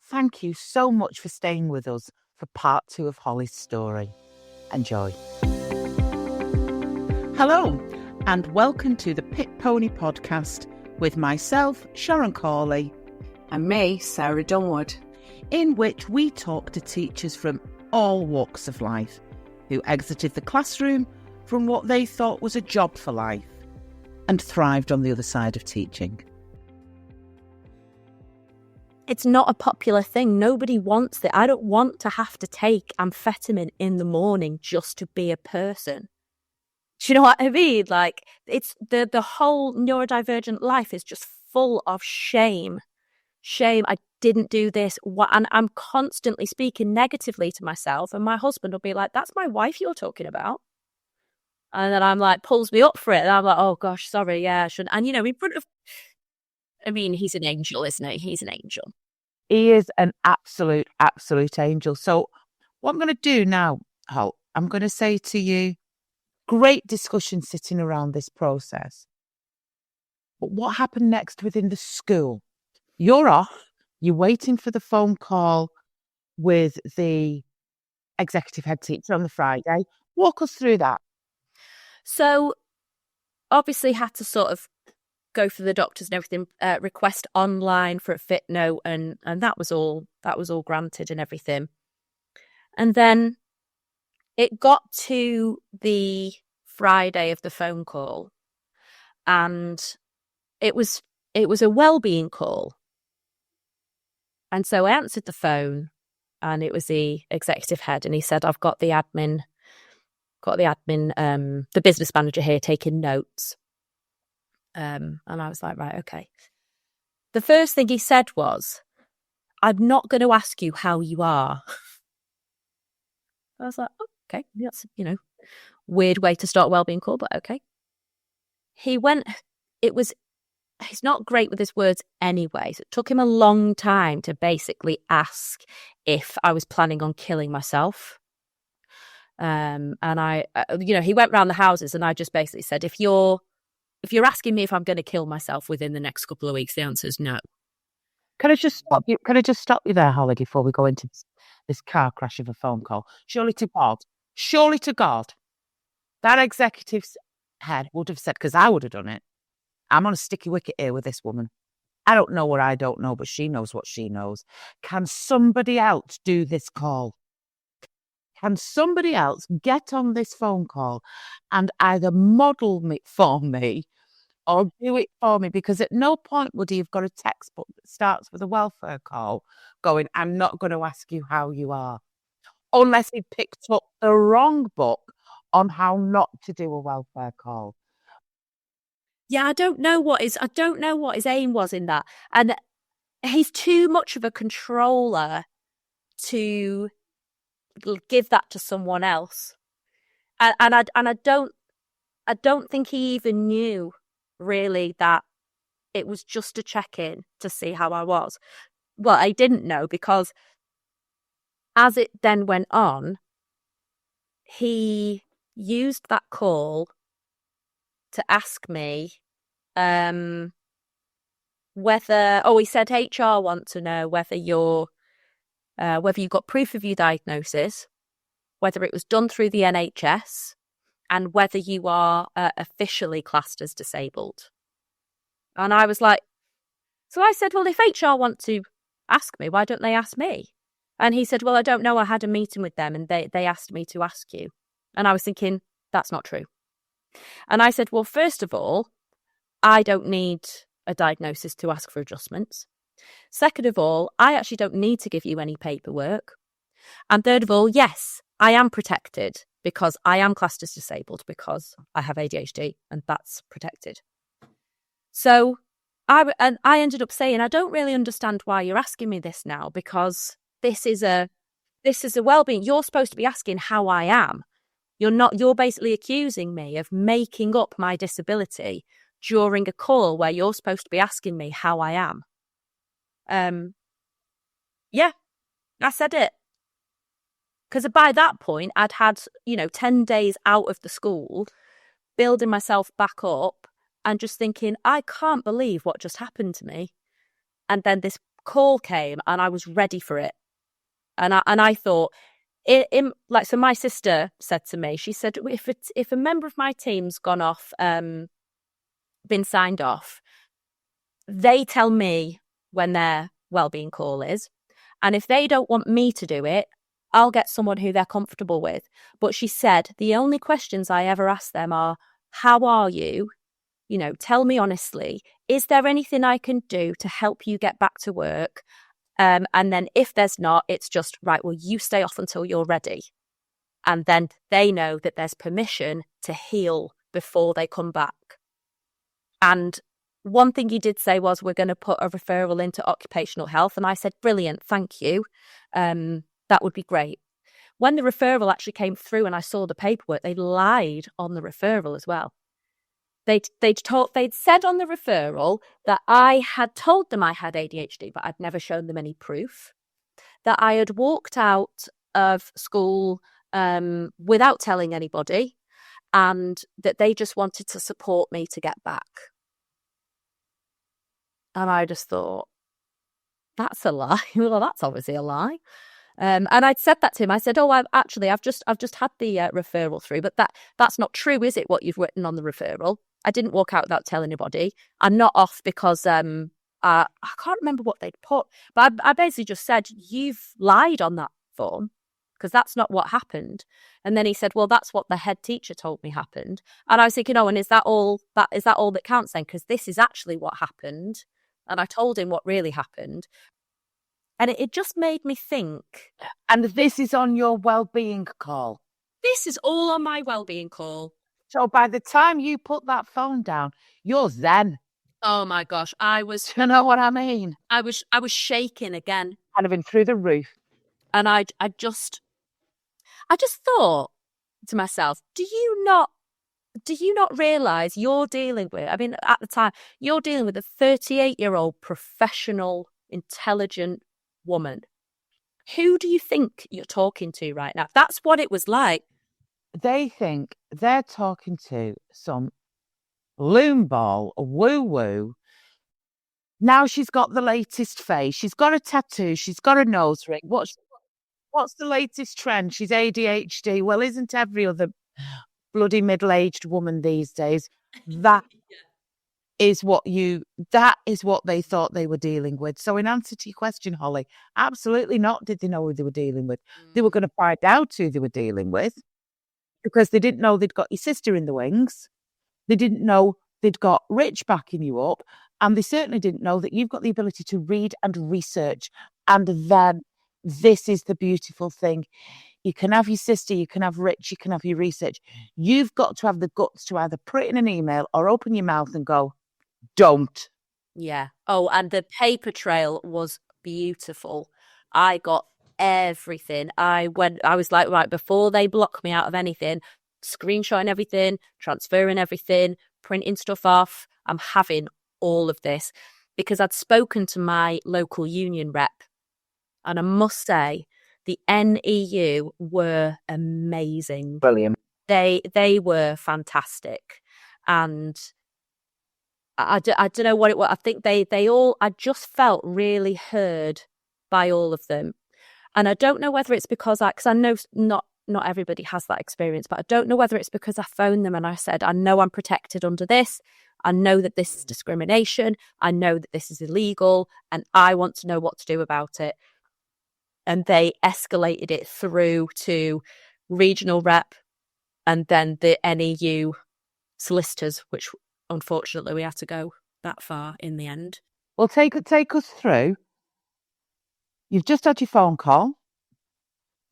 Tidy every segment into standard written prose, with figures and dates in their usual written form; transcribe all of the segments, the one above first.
thank you so much for staying with us for part 2 of Hollie's story. Enjoy. Hello, and welcome to the Pit Pony podcast with myself, Sharon Corley, and me, Sarah Dunwood, in which we talk to teachers from all walks of life who exited the classroom from what they thought was a job for life and thrived on the other side of teaching. It's not a popular thing. Nobody wants it. I don't want to have to take amphetamine in the morning just to be a person. Do you know what I mean? Like, it's the whole neurodivergent life is just full of shame. Shame, I didn't do this. And I'm constantly speaking negatively to myself. And my husband will be like, that's my wife you're talking about. And then I'm like, pulls me up for it. And I'm like, oh gosh, sorry, yeah, I shouldn't. And, you know, in front of, I mean, he's an angel, isn't he? He's an angel. He is an absolute angel. So what I'm going to do now, Hal, I'm going to say to you, great discussion sitting around this process. But what happened next within the school? You're off. You're waiting for the phone call with the executive head teacher on the Friday. Walk us through that. So obviously had to sort of go for the doctors and everything, request online for a fit note, and that was all granted and everything. And then it got to the Friday of the phone call, and it was a well-being call. And so I answered the phone, and it was the executive head, and he said, I've got the admin, the business manager here taking notes. And I was like, right, okay. The first thing he said was, I'm not going to ask you how you are. I was like, oh, okay, that's, weird way to start a wellbeing call, but okay. He's not great with his words anyway. So it took him a long time to basically ask if I was planning on killing myself. And I, he went round the houses, and I just basically said, if you're asking me if I'm going to kill myself within the next couple of weeks, the answer is no. Can I just stop you? Can I just stop you there, Hollie, before we go into this car crash of a phone call? Surely to God, that executive's head would have said, because I would have done it, I'm on a sticky wicket here with this woman. I don't know what I don't know, but she knows what she knows. Can somebody else do this call? Can somebody else get on this phone call and either model me for me or do it for me? Because at no point would he have got a textbook that starts with a welfare call going, I'm not going to ask you how you are. Unless he picked up the wrong book on how not to do a welfare call. Yeah, I don't know what his aim was in that. And he's too much of a controller to give that to someone else. And I don't think he even knew really that it was just a check-in to see how I was. Well, I didn't know, because as it then went on, he used that call to ask me he said HR want to know whether you've got proof of your diagnosis, whether it was done through the NHS, and whether you are officially classed as disabled. And I was like, so I said, well, if HR want to ask me, why don't they ask me? And he said, well, I don't know. I had a meeting with them and they asked me to ask you. And I was thinking, that's not true. And I said, well, first of all, I don't need a diagnosis to ask for adjustments. Second of all, I actually don't need to give you any paperwork. And third of all, yes, I am protected because I am classed as disabled because I have ADHD, and that's protected. So I ended up saying, I don't really understand why you're asking me this now, because this is a well-being. You're supposed to be asking how I am. You're basically accusing me of making up my disability during a call where you're supposed to be asking me how I am. Yeah, I said it. Because by that point, I'd had, 10 days out of the school, building myself back up and just thinking, I can't believe what just happened to me. And then this call came and I was ready for it. And I thought, so my sister said to me, she said, if a member of my team's gone off, been signed off, they tell me when their wellbeing call is. And if they don't want me to do it, I'll get someone who they're comfortable with. But she said, the only questions I ever ask them are, how are you? You know, tell me honestly, is there anything I can do to help you get back to work? And then if there's not, it's just, right, well, you stay off until you're ready. And then they know that there's permission to heal before they come back. And one thing you did say was, we're going to put a referral into occupational health. And I said, brilliant, thank you. That would be great. When the referral actually came through and I saw the paperwork, they lied on the referral as well. They'd said on the referral that I had told them I had ADHD, but I'd never shown them any proof. That I had walked out of school without telling anybody, and that they just wanted to support me to get back. And I just thought, that's a lie. Well, that's obviously a lie. And I'd said that to him. I said, "Oh, I've just had the referral through, but that's not true, is it? What you've written on the referral? I didn't walk out without telling anybody. I'm not off because I can't remember what they'd put, but I basically just said, you've lied on that form because that's not what happened." And then he said, "Well, that's what the head teacher told me happened." And I was thinking, "Oh, and is that all that counts then? Because this is actually what happened." And I told him what really happened. And it just made me think. And this is on your well-being call? This is all on my well-being call. So by the time you put that phone down, you're zen. Oh my gosh, I was. You know what I mean? I was shaking again. Kind of been through the roof. And I just thought to myself, do you not realise you're dealing with, I mean, at the time, you're dealing with a 38-year-old professional, intelligent woman. Who do you think you're talking to right now? That's what it was like. They think they're talking to some loom ball, woo-woo. Now she's got the latest face. She's got a tattoo. She's got a nose ring. What's the latest trend? She's ADHD. Well, isn't every other bloody middle-aged woman these days? That is what they thought they were dealing with. So in answer to your question, Holly, absolutely not did they know who they were dealing with. They were going to find out who they were dealing with because they didn't know they'd got your sister in the wings. They didn't know they'd got Rich backing you up. And they certainly didn't know that you've got the ability to read and research. And then this is the beautiful thing. You can have your sister, you can have Rich, you can have your research. You've got to have the guts to either put it in an email or open your mouth and go, don't. Yeah. Oh, and the paper trail was beautiful. I got everything. I was like, right, before they block me out of anything, screenshotting everything, transferring everything, printing stuff off. I'm having all of this because I'd spoken to my local union rep, and I must say the NEU were amazing. Brilliant. They were fantastic. And I don't know what it was. I think I just felt really heard by all of them. And I don't know whether it's because I know not everybody has that experience, but I don't know whether it's because I phoned them and I said, I know I'm protected under this. I know that this is discrimination. I know that this is illegal, and I want to know what to do about it. And they escalated it through to regional rep and then the NEU solicitors, which unfortunately we had to go that far in the end. Well, take us through. You've just had your phone call.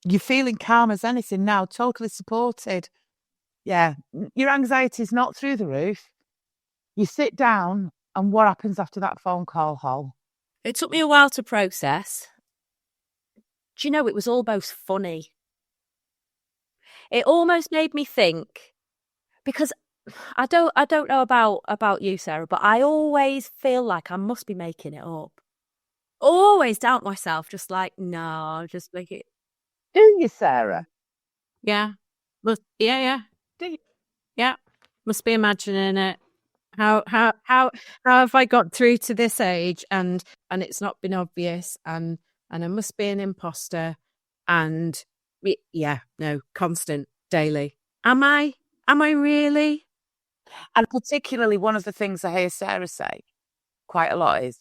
You're feeling calm as anything now, totally supported. Yeah, your anxiety's not through the roof. You sit down, and what happens after that phone call, Hol? It took me a while to process. Do you know, it was almost funny. It almost made me think, because I don't know about you, Sarah, but I always feel like I must be making it up. Always doubt myself, just like, no, just make it. Do you, Sarah? Yeah. Yeah. Do you? Yeah. Must be imagining it. How have I got through to this age and it's not been obvious and I must be an imposter and constant daily. Am I really? And particularly one of the things I hear Sarah say quite a lot is,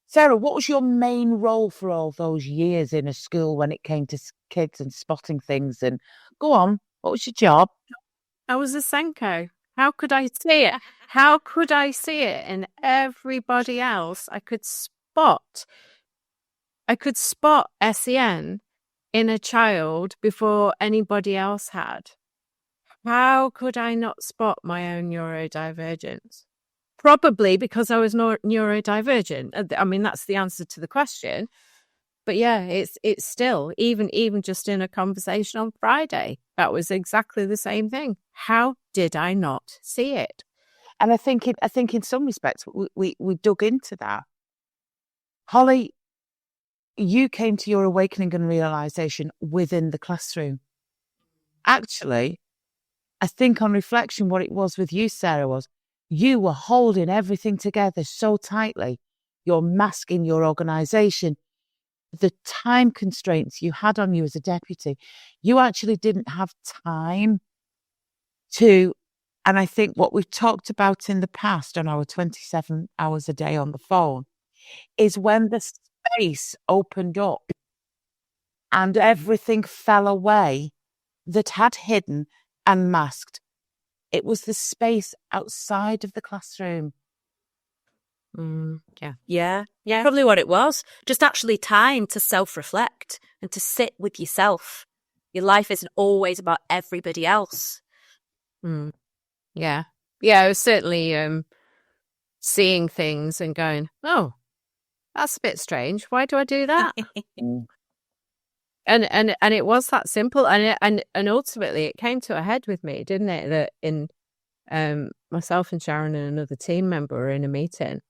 Sarah, what was your main role for all those years in a school when it came to kids and spotting things? And go on, what was your job? I was a Senko. How could I see it? How could I see it in everybody else? I could spot SEN in a child before anybody else had. How could I not spot my own neurodivergence? Probably because I was neurodivergent. I mean, that's the answer to the question. But yeah, it's still, even just in a conversation on Friday, that was exactly the same thing. How did I not see it? And I think in some respects, we dug into that. Hollie, you came to your awakening and realization within the classroom. Actually, I think on reflection, what it was with you, Sarah, was you were holding everything together so tightly. Your mask in your organisation, the time constraints you had on you as a deputy, you actually didn't have time to. And I think what we've talked about in the past on our 27 hours a day on the phone is when the space opened up and everything fell away that had hidden and masked. It was the space outside of the classroom. Yeah. Probably what it was. Just actually time to self-reflect and to sit with yourself. Your life isn't always about everybody else. Yeah. I was certainly seeing things and going, oh, that's a bit strange. Why do I do that? And it was that simple. And ultimately it came to a head with me, didn't it? That in myself and Sharon and another team member were in a meeting.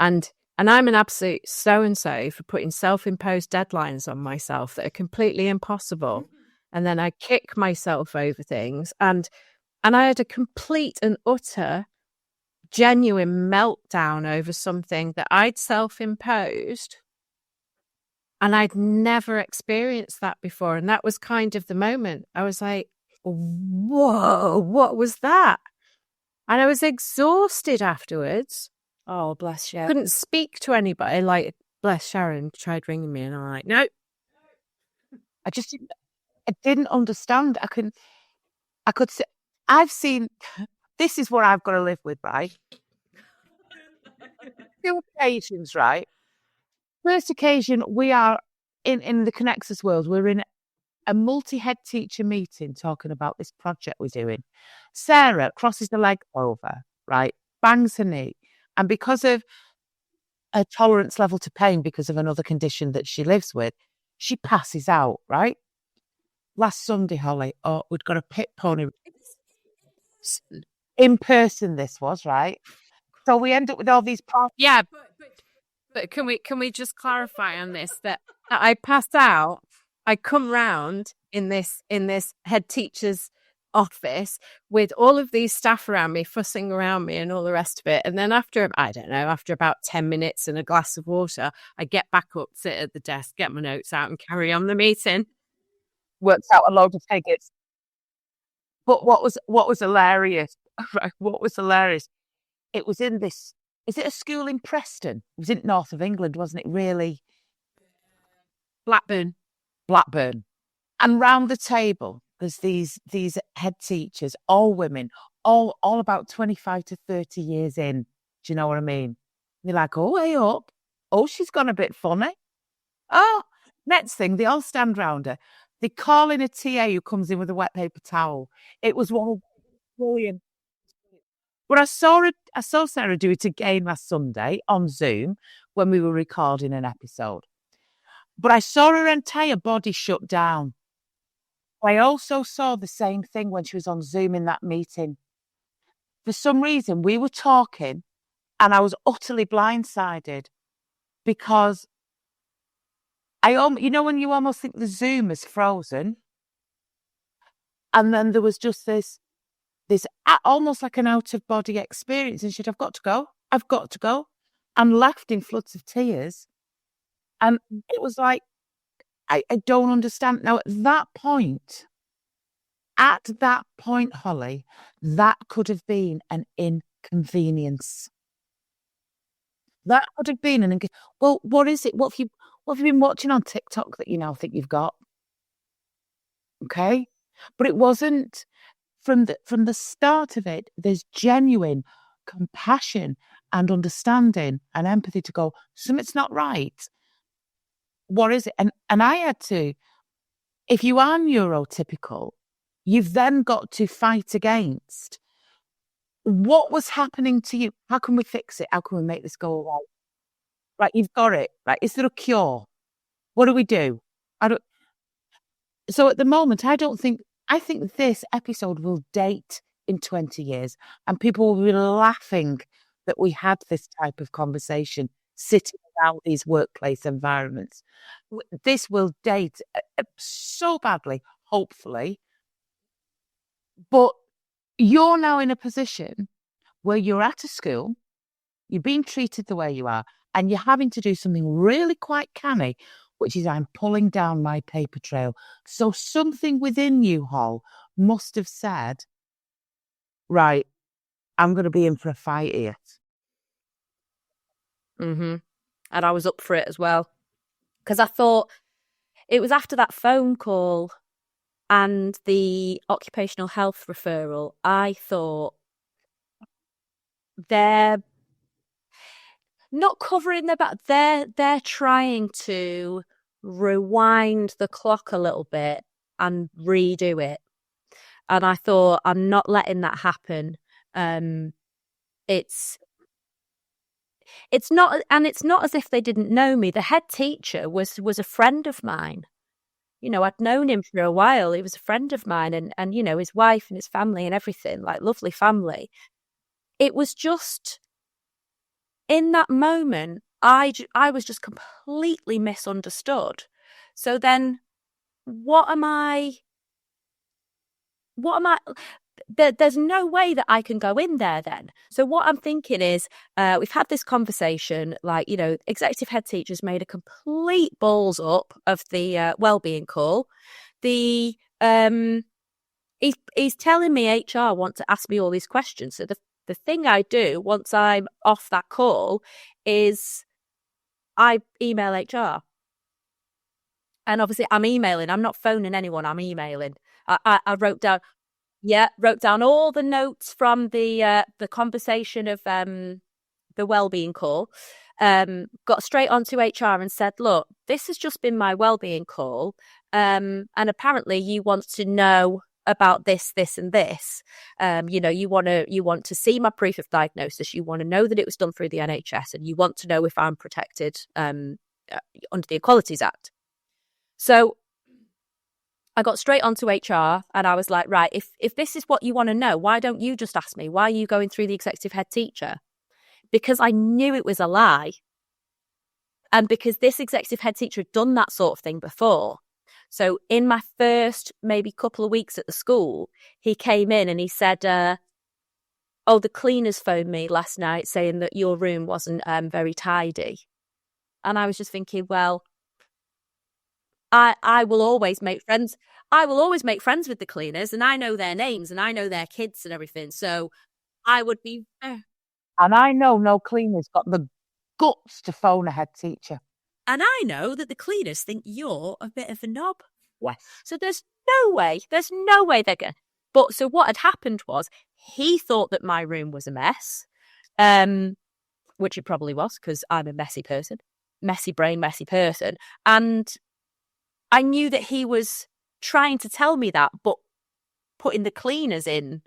And I'm an absolute so-and-so for putting self-imposed deadlines on myself that are completely impossible. And then I kick myself over things. And I had a complete and utter genuine meltdown over something that I'd self-imposed. And I'd never experienced that before. And that was kind of the moment. I was like, whoa, what was that? And I was exhausted afterwards. Oh, bless you. Couldn't speak to anybody. Like, bless Sharon tried ringing me and I'm like, no. I didn't understand. I could say, I've seen, this is what I've got to live with, right? 2 occasions, right? First occasion, we are in the Connexus world, we're in a multi-head teacher meeting talking about this project we're doing. Sarah crosses the leg over, right? Bangs her knee. And because of a tolerance level to pain, because of another condition that she lives with, she passes out, right? Last Sunday, Hollie, we'd got a pit pony. In person, this was, right? So we end up with all these problems. Yeah, but can we just clarify on this that I passed out, I come round in this head teacher's office with all of these staff around me, fussing around me and all the rest of it. And then after about 10 minutes and a glass of water, I get back up, sit at the desk, get my notes out and carry on the meeting. Worked out a load of tickets. But what was hilarious, right? What was hilarious? It was in this, is it a school in Preston? It was in north of England, wasn't it? Really? Blackburn. And round the table, there's these head teachers, all women, all about 25 to 30 years in. Do you know what I mean? They're like, oh, hey up. Oh, she's gone a bit funny. Oh, next thing, they all stand round her. They call in a TA who comes in with a wet paper towel. It was one brilliant. But I saw Sarah do it again last Sunday on Zoom when we were recording an episode. But I saw her entire body shut down. I also saw the same thing when she was on Zoom in that meeting. For some reason, we were talking and I was utterly blindsided because you know when you almost think the Zoom is frozen? And then there was just this this almost like an out-of-body experience. And she said, I've got to go. And left in floods of tears. And it was like, I don't understand. Now, at that point, Hollie, that could have been an inconvenience. That could have been well, what is it? What have you been watching on TikTok that you now think you've got? Okay. But it wasn't from the start of it. There's genuine compassion and understanding and empathy to go, something's not right. What is it? And I had to, if you are neurotypical, you've then got to fight against what was happening to you. How can we fix it? How can we make this go away? Right, you've got it. Right, is there a cure? What do we do? So at the moment, I think this episode will date in 20 years and people will be laughing that we had this type of conversation sitting around these workplace environments. This will date so badly, hopefully. But you're now in a position where you're at a school, you're being treated the way you are, and you're having to do something really quite canny, which is I'm pulling down my paper trail. So something within you, Hol, must have said, right, I'm going to be in for a fight here. Mm-hmm. And I was up for it as well. Because I thought it was after that phone call and the occupational health referral, I thought they're not covering their back. They're trying to rewind the clock a little bit and redo it. And I thought, I'm not letting that happen. It's not, and it's not as if they didn't know me. The head teacher was a friend of mine. You know, I'd known him for a while. He was a friend of mine, and you know, his wife and his family and everything, like lovely family. It was just in that moment, I was just completely misunderstood. So then, what am I? There's no way that I can go in there then. So what I'm thinking is, we've had this conversation, like, you know, executive head teachers made a complete balls up of the wellbeing call. He's telling me HR want to ask me all these questions. So the thing I do once I'm off that call is I email HR. And obviously I'm emailing. I'm not phoning anyone. I'm emailing. I wrote down all the notes from the conversation of the wellbeing call. Got straight onto HR and said, look, this has just been my wellbeing call. And apparently you want to know about this, and this. You know, you want to see my proof of diagnosis. You want to know that it was done through the NHS, and you want to know if I'm protected under the Equalities Act. So I got straight onto HR and I was like, right, if this is what you want to know, why don't you just ask me? Why are you going through the executive head teacher? Because I knew it was a lie. And because this executive head teacher had done that sort of thing before. So in my first maybe couple of weeks at the school, he came in and he said, oh, the cleaners phoned me last night saying that your room wasn't very tidy. And I was just thinking, well, I will always make friends. I will always make friends with the cleaners, and I know their names and I know their kids and everything. So I would be. And I know no cleaner's got the guts to phone a head teacher. And I know that the cleaners think you're a bit of a knob. Yes. So there's no way they're going. But so what had happened was he thought that my room was a mess, which it probably was because I'm a messy person, messy brain, messy person. And I knew that he was trying to tell me that, but putting the cleaners in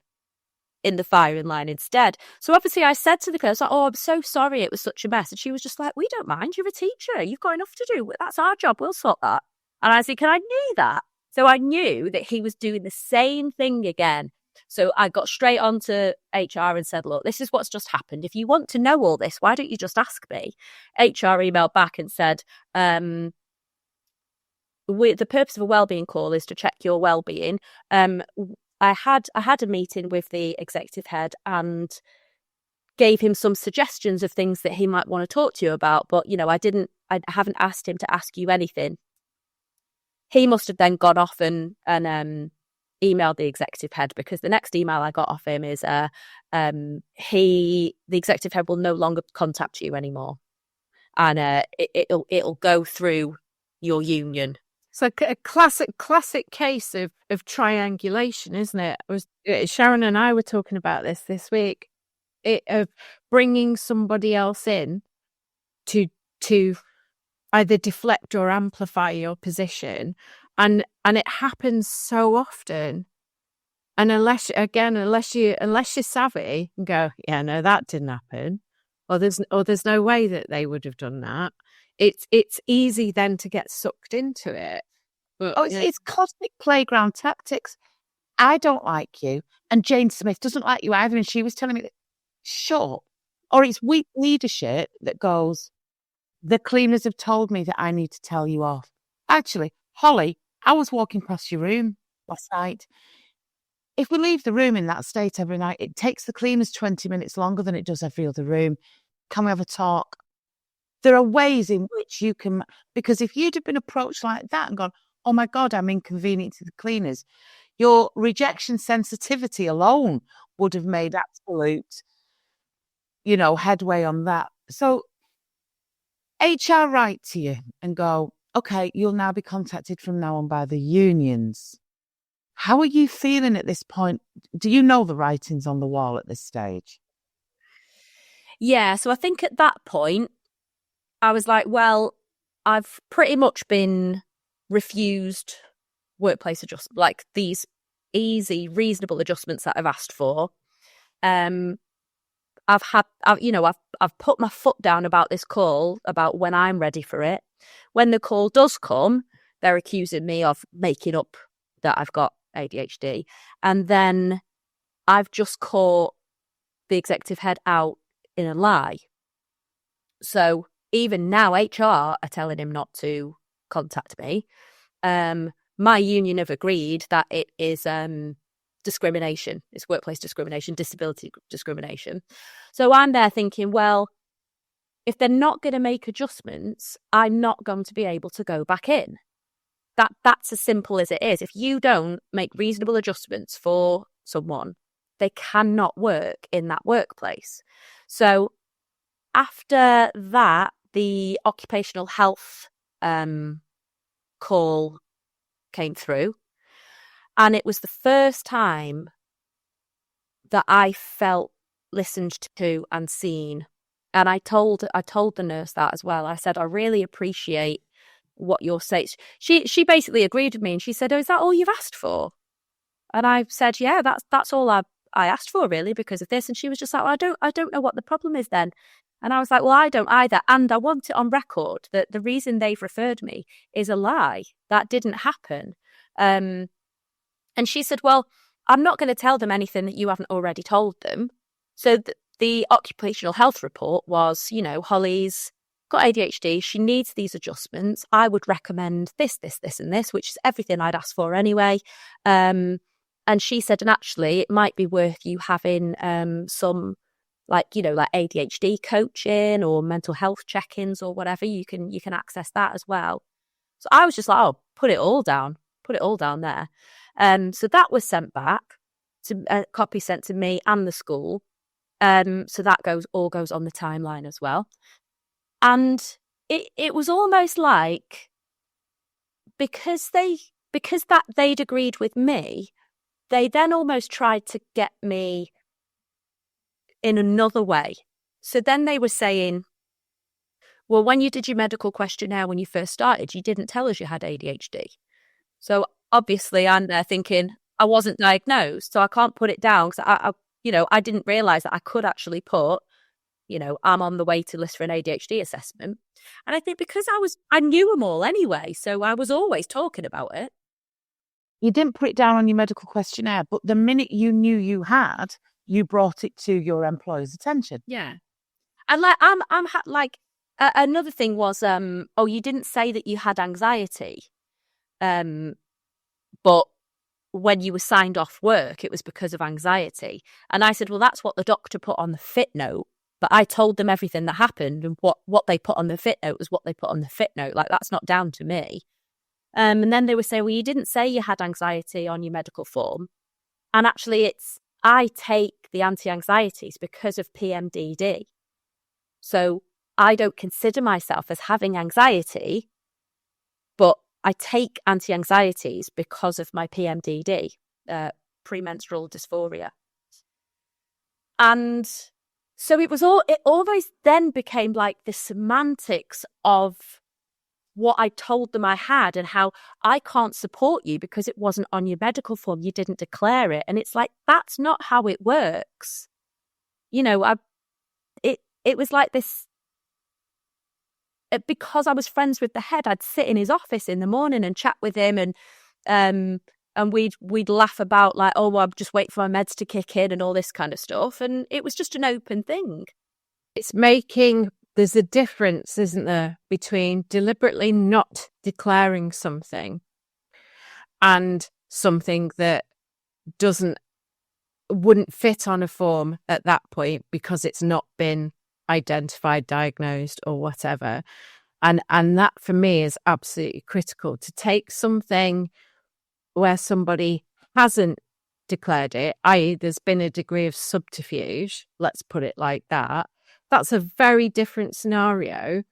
the firing line instead. So obviously I said to the girl, oh, I'm so sorry it was such a mess. And she was just like, we don't mind. You're a teacher. You've got enough to do. That's our job. We'll sort that. And I said, I knew that. So I knew that he was doing the same thing again. So I got straight onto HR and said, look, this is what's just happened. If you want to know all this, why don't you just ask me? HR emailed back and said, the purpose of a wellbeing call is to check your wellbeing. I had a meeting with the executive head and gave him some suggestions of things that he might want to talk to you about. But, I haven't asked him to ask you anything. He must have then gone off and emailed the executive head, because the next email I got off him is the executive head will no longer contact you anymore, and it'll go through your union. It's like a classic case of triangulation, isn't it? Sharon and I were talking about this week, of bringing somebody else in to either deflect or amplify your position, and it happens so often. And unless you're savvy and go, yeah, no, that didn't happen, or there's no way that they would have done that. It's easy then to get sucked into it. But, it's cosmic playground tactics. I don't like you, and Jane Smith doesn't like you either, and she was telling me that, shut. Or it's weak leadership that goes, the cleaners have told me that I need to tell you off. Actually, Holly, I was walking past your room last night. If we leave the room in that state every night, it takes the cleaners 20 minutes longer than it does every other room. Can we have a talk? There are ways in which you can, because if you'd have been approached like that and gone, oh my God, I'm inconvenient to the cleaners, your rejection sensitivity alone would have made absolute, headway on that. So HR write to you and go, okay, you'll now be contacted from now on by the unions. How are you feeling at this point? Do you know the writing's on the wall at this stage? Yeah, so I think at that point, I was like, well, I've pretty much been refused workplace adjustments, like these easy, reasonable adjustments that I've asked for. I've put my foot down about this call, about when I'm ready for it. When the call does come, they're accusing me of making up that I've got ADHD. And then I've just caught the executive head out in a lie. So even now, HR are telling him not to contact me. My union have agreed that it is discrimination. It's workplace discrimination, disability discrimination. So I'm there thinking, well, if they're not going to make adjustments, I'm not going to be able to go back in. That's as simple as it is. If you don't make reasonable adjustments for someone, they cannot work in that workplace. So after that, the occupational health call came through, and it was the first time that I felt listened to and seen. And I told the nurse that as well. I said, I really appreciate what you're saying. She basically agreed with me, and she said, oh, is that all you've asked for? And I said, yeah, that's all I asked for, really, because of this. And she was just like, well, I don't know what the problem is then. And I was like, well, I don't either. And I want it on record that the reason they've referred me is a lie. That didn't happen. And she said, well, I'm not going to tell them anything that you haven't already told them. So the occupational health report was, Hollie's got ADHD. She needs these adjustments. I would recommend this, and this, which is everything I'd asked for anyway. And she said, and actually, it might be worth you having some, like ADHD coaching or mental health check-ins or whatever. You can access that as well. So I was just like, oh, put it all down there. So that was sent back, to a copy sent to me and the school. So that all goes on the timeline as well. And it was almost like, because they'd agreed with me, they then almost tried to get me in another way. So then they were saying, well, when you did your medical questionnaire when you first started, you didn't tell us you had ADHD. So obviously I'm there thinking I wasn't diagnosed, so I can't put it down, because I didn't realise that I could actually put, I'm on the waiting list for an ADHD assessment. And I think because I knew them all anyway, so I was always talking about it. You didn't put it down on your medical questionnaire, but the minute you knew you had, you brought it to your employer's attention. Yeah. And another thing was, you didn't say that you had anxiety. But when you were signed off work, it was because of anxiety. And I said, well, that's what the doctor put on the fit note. But I told them everything that happened, and what they put on the fit note was what they put on the fit note. Like, that's not down to me. And then they would say, well, you didn't say you had anxiety on your medical form. And actually, I take the anti-anxieties because of PMDD. So I don't consider myself as having anxiety, but I take anti-anxieties because of my PMDD, premenstrual dysphoria. And so it always then became like the semantics of what I told them I had, and how I can't support you because it wasn't on your medical form. You didn't declare it. And it's like, that's not how it works. You know, it was like this, because I was friends with the head, I'd sit in his office in the morning and chat with him, and we'd laugh about like, oh, well, I'm just waiting for my meds to kick in and all this kind of stuff. And it was just an open thing. There's a difference, isn't there, between deliberately not declaring something and something that wouldn't fit on a form at that point because it's not been identified, diagnosed, or whatever. And that for me is absolutely critical, to take something where somebody hasn't declared it, i.e. there's been a degree of subterfuge, let's put it like that. That's a very different scenario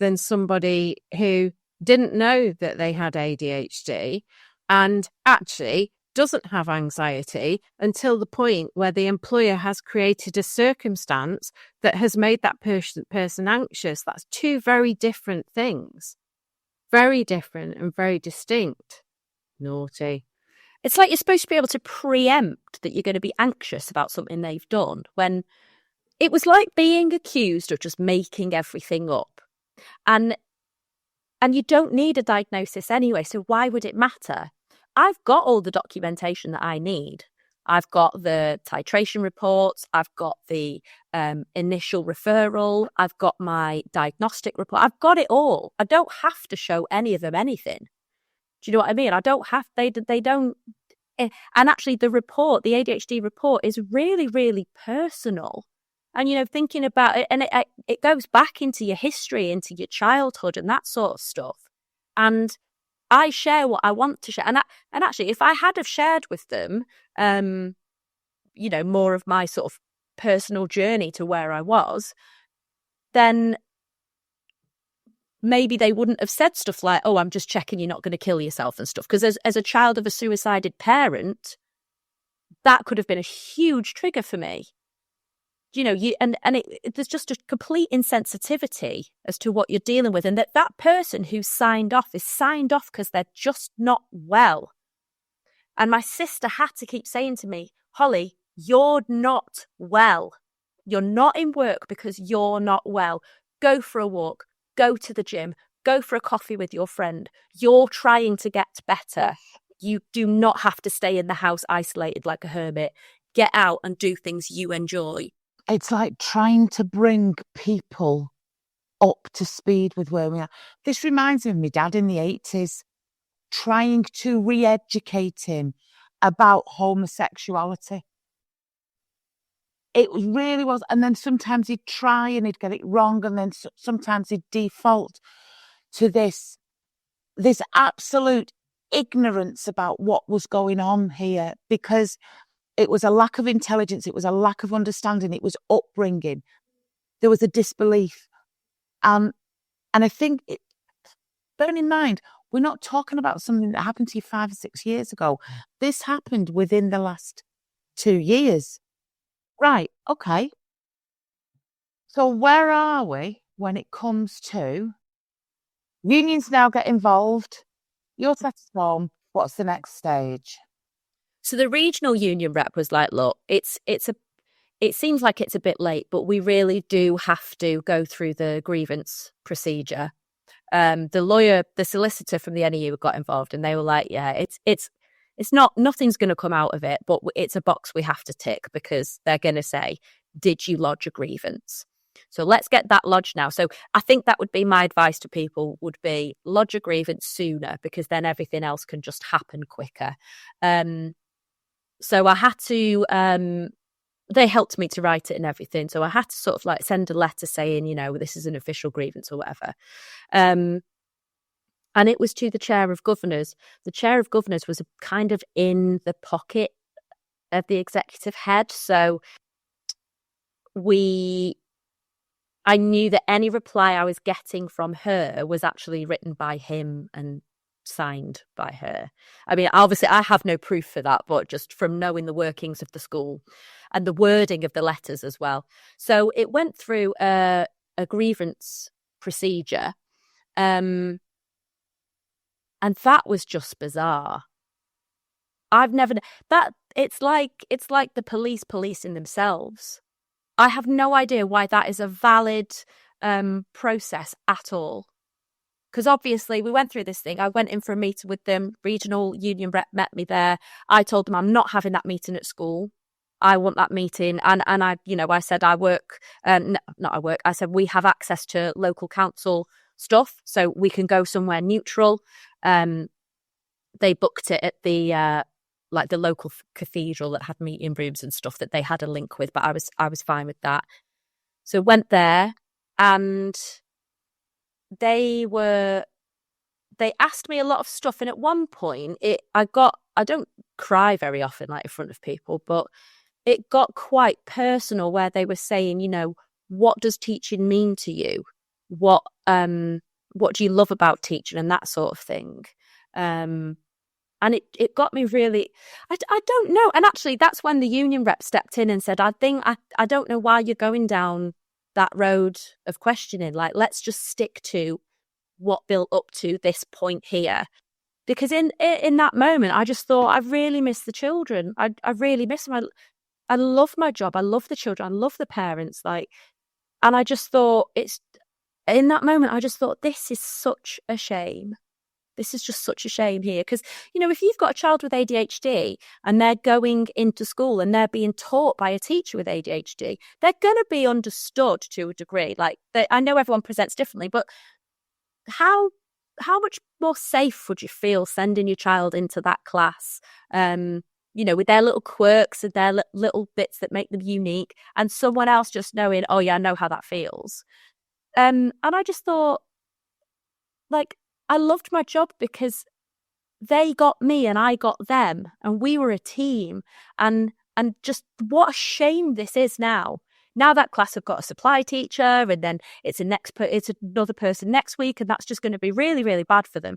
than somebody who didn't know that they had ADHD and actually doesn't have anxiety until the point where the employer has created a circumstance that has made that person anxious. That's two very different things. Very different and very distinct. Naughty. It's like you're supposed to be able to preempt that you're going to be anxious about something they've done, when it was like being accused of just making everything up. And you don't need a diagnosis anyway, so why would it matter? I've got all the documentation that I need. I've got the titration reports, I've got the initial referral, I've got my diagnostic report, I've got it all. I don't have to show any of them anything. Do you know what I mean? I don't have, they don't. And actually the ADHD report is really, really personal. And, you know, thinking about it, and it goes back into your history, into your childhood and that sort of stuff. And I share what I want to share. And actually, if I had have shared with them, you know, more of my sort of personal journey to where I was, then maybe they wouldn't have said stuff like, oh, I'm just checking you're not going to kill yourself and stuff. Because as a child of a suicided parent, that could have been a huge trigger for me. You know, there's just a complete insensitivity as to what you're dealing with, and that person who signed off is signed off because they're just not well. And my sister had to keep saying to me, Hollie, you're not well. You're not in work because you're not well. Go for a walk, go to the gym, go for a coffee with your friend. You're trying to get better. You do not have to stay in the house isolated like a hermit. Get out and do things you enjoy. It's like trying to bring people up to speed with where we are. This reminds me of my dad in the 80s, trying to re-educate him about homosexuality. It really was. And then sometimes he'd try and he'd get it wrong. And then sometimes he'd default to this absolute ignorance about what was going on here, because it was a lack of intelligence. It was a lack of understanding. It was upbringing. There was a disbelief. And I think, bearing in mind, we're not talking about something that happened to you 5 or 6 years ago. This happened within the last 2 years. Right, okay. So where are we when it comes to unions now get involved? You're set at home. What's the next stage? So the regional union rep was like, look, it seems like it's a bit late, but we really do have to go through the grievance procedure. The solicitor from the NEU got involved, and they were like, yeah, it's not, nothing's going to come out of it, but it's a box we have to tick, because they're going to say, did you lodge a grievance? So let's get that lodged now. So I think that would be my advice to people, would be lodge a grievance sooner, because then everything else can just happen quicker. So I had to, they helped me to write it and everything. So I had to sort of like send a letter saying, you know, this is an official grievance or whatever. And it was to the chair of governors. The chair of governors was kind of in the pocket of the executive head. So I knew that any reply I was getting from her was actually written by him and signed by her. I mean, obviously I have no proof for that, but just from knowing the workings of the school and the wording of the letters as well. So it went through a grievance procedure. And that was just bizarre. I've never that it's like the police policing themselves. I have no idea why that is a valid process at all. Because obviously we went through this thing. I went in for a meeting with them. Regional union rep met me there. I told them I'm not having that meeting at school. I want that meeting. And I, you know, I said I work, I said we have access to local council stuff, so we can go somewhere neutral. They booked it at the like the local cathedral that had meeting rooms and stuff that they had a link with, but I was fine with that. So went there, and they asked me a lot of stuff, and at one point I don't cry very often like in front of people, but it got quite personal, where they were saying, you know, what does teaching mean to you? What do you love about teaching, and that sort of thing. And it got me really, I don't know. And actually, that's when the union rep stepped in and said, I don't know why you're going down that road of questioning. Like, let's just stick to what built up to this point here. Because in that moment, I just thought, I really miss the children. I really miss them. I love my job. I love the children. I love the parents. And I just thought, in that moment, I just thought, this is such a shame. This is just such a shame here. Because, you know, if you've got a child with ADHD and they're going into school and they're being taught by a teacher with ADHD, they're going to be understood to a degree. Like, I know everyone presents differently, but how much more safe would you feel sending your child into that class, you know, with their little quirks and their little bits that make them unique, and someone else just knowing, oh yeah, I know how that feels. And I just thought, like, I loved my job because they got me and I got them, and we were a team. And just what a shame this is now. Now that class have got a supply teacher, and then it's another person next week, and that's just going to be really, really bad for them.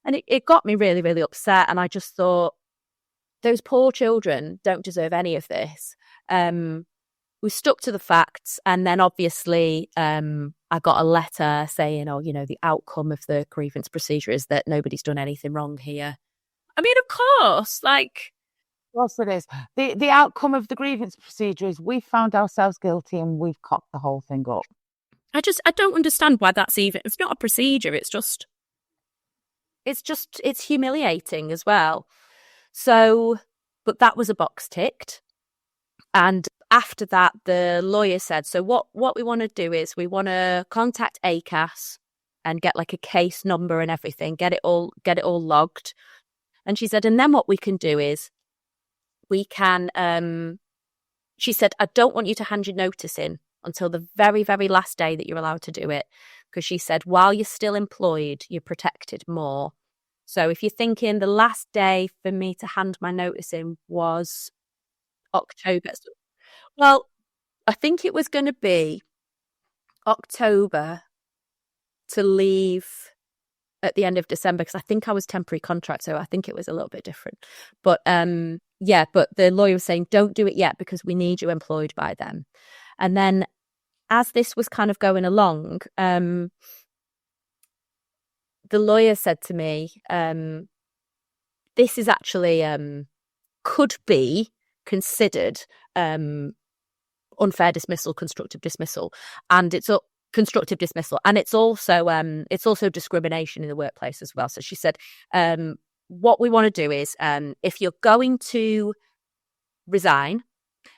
And it got me really, really upset. And I just thought, those poor children don't deserve any of this. We stuck to the facts, and then obviously I got a letter saying, oh, you know, the outcome of the grievance procedure is that nobody's done anything wrong here. I mean, of course, like... Of course it is. The outcome of the grievance procedure is we found ourselves guilty and we've cocked the whole thing up. I don't understand why that's even... It's not a procedure, it's humiliating as well. So, but that was a box ticked. And after that, the lawyer said, so what we want to do is we want to contact ACAS and get like a case number and everything, get it all logged. And she said, and then what we can do is we can, she said, I don't want you to hand your notice in until the very, very last day that you're allowed to do it. Because she said, while you're still employed, you're protected more. So if you're thinking the last day for me to hand my notice in was October. Well, I think it was going to be October to leave at the end of December, because I think I was temporary contract, so I think it was a little bit different. But but the lawyer was saying, don't do it yet because we need you employed by then. And then as this was kind of going along, the lawyer said to me, this is actually could be considered unfair dismissal, constructive dismissal, and it's constructive dismissal, and it's also discrimination in the workplace as well. So she said, what we want to do is, if you're going to resign,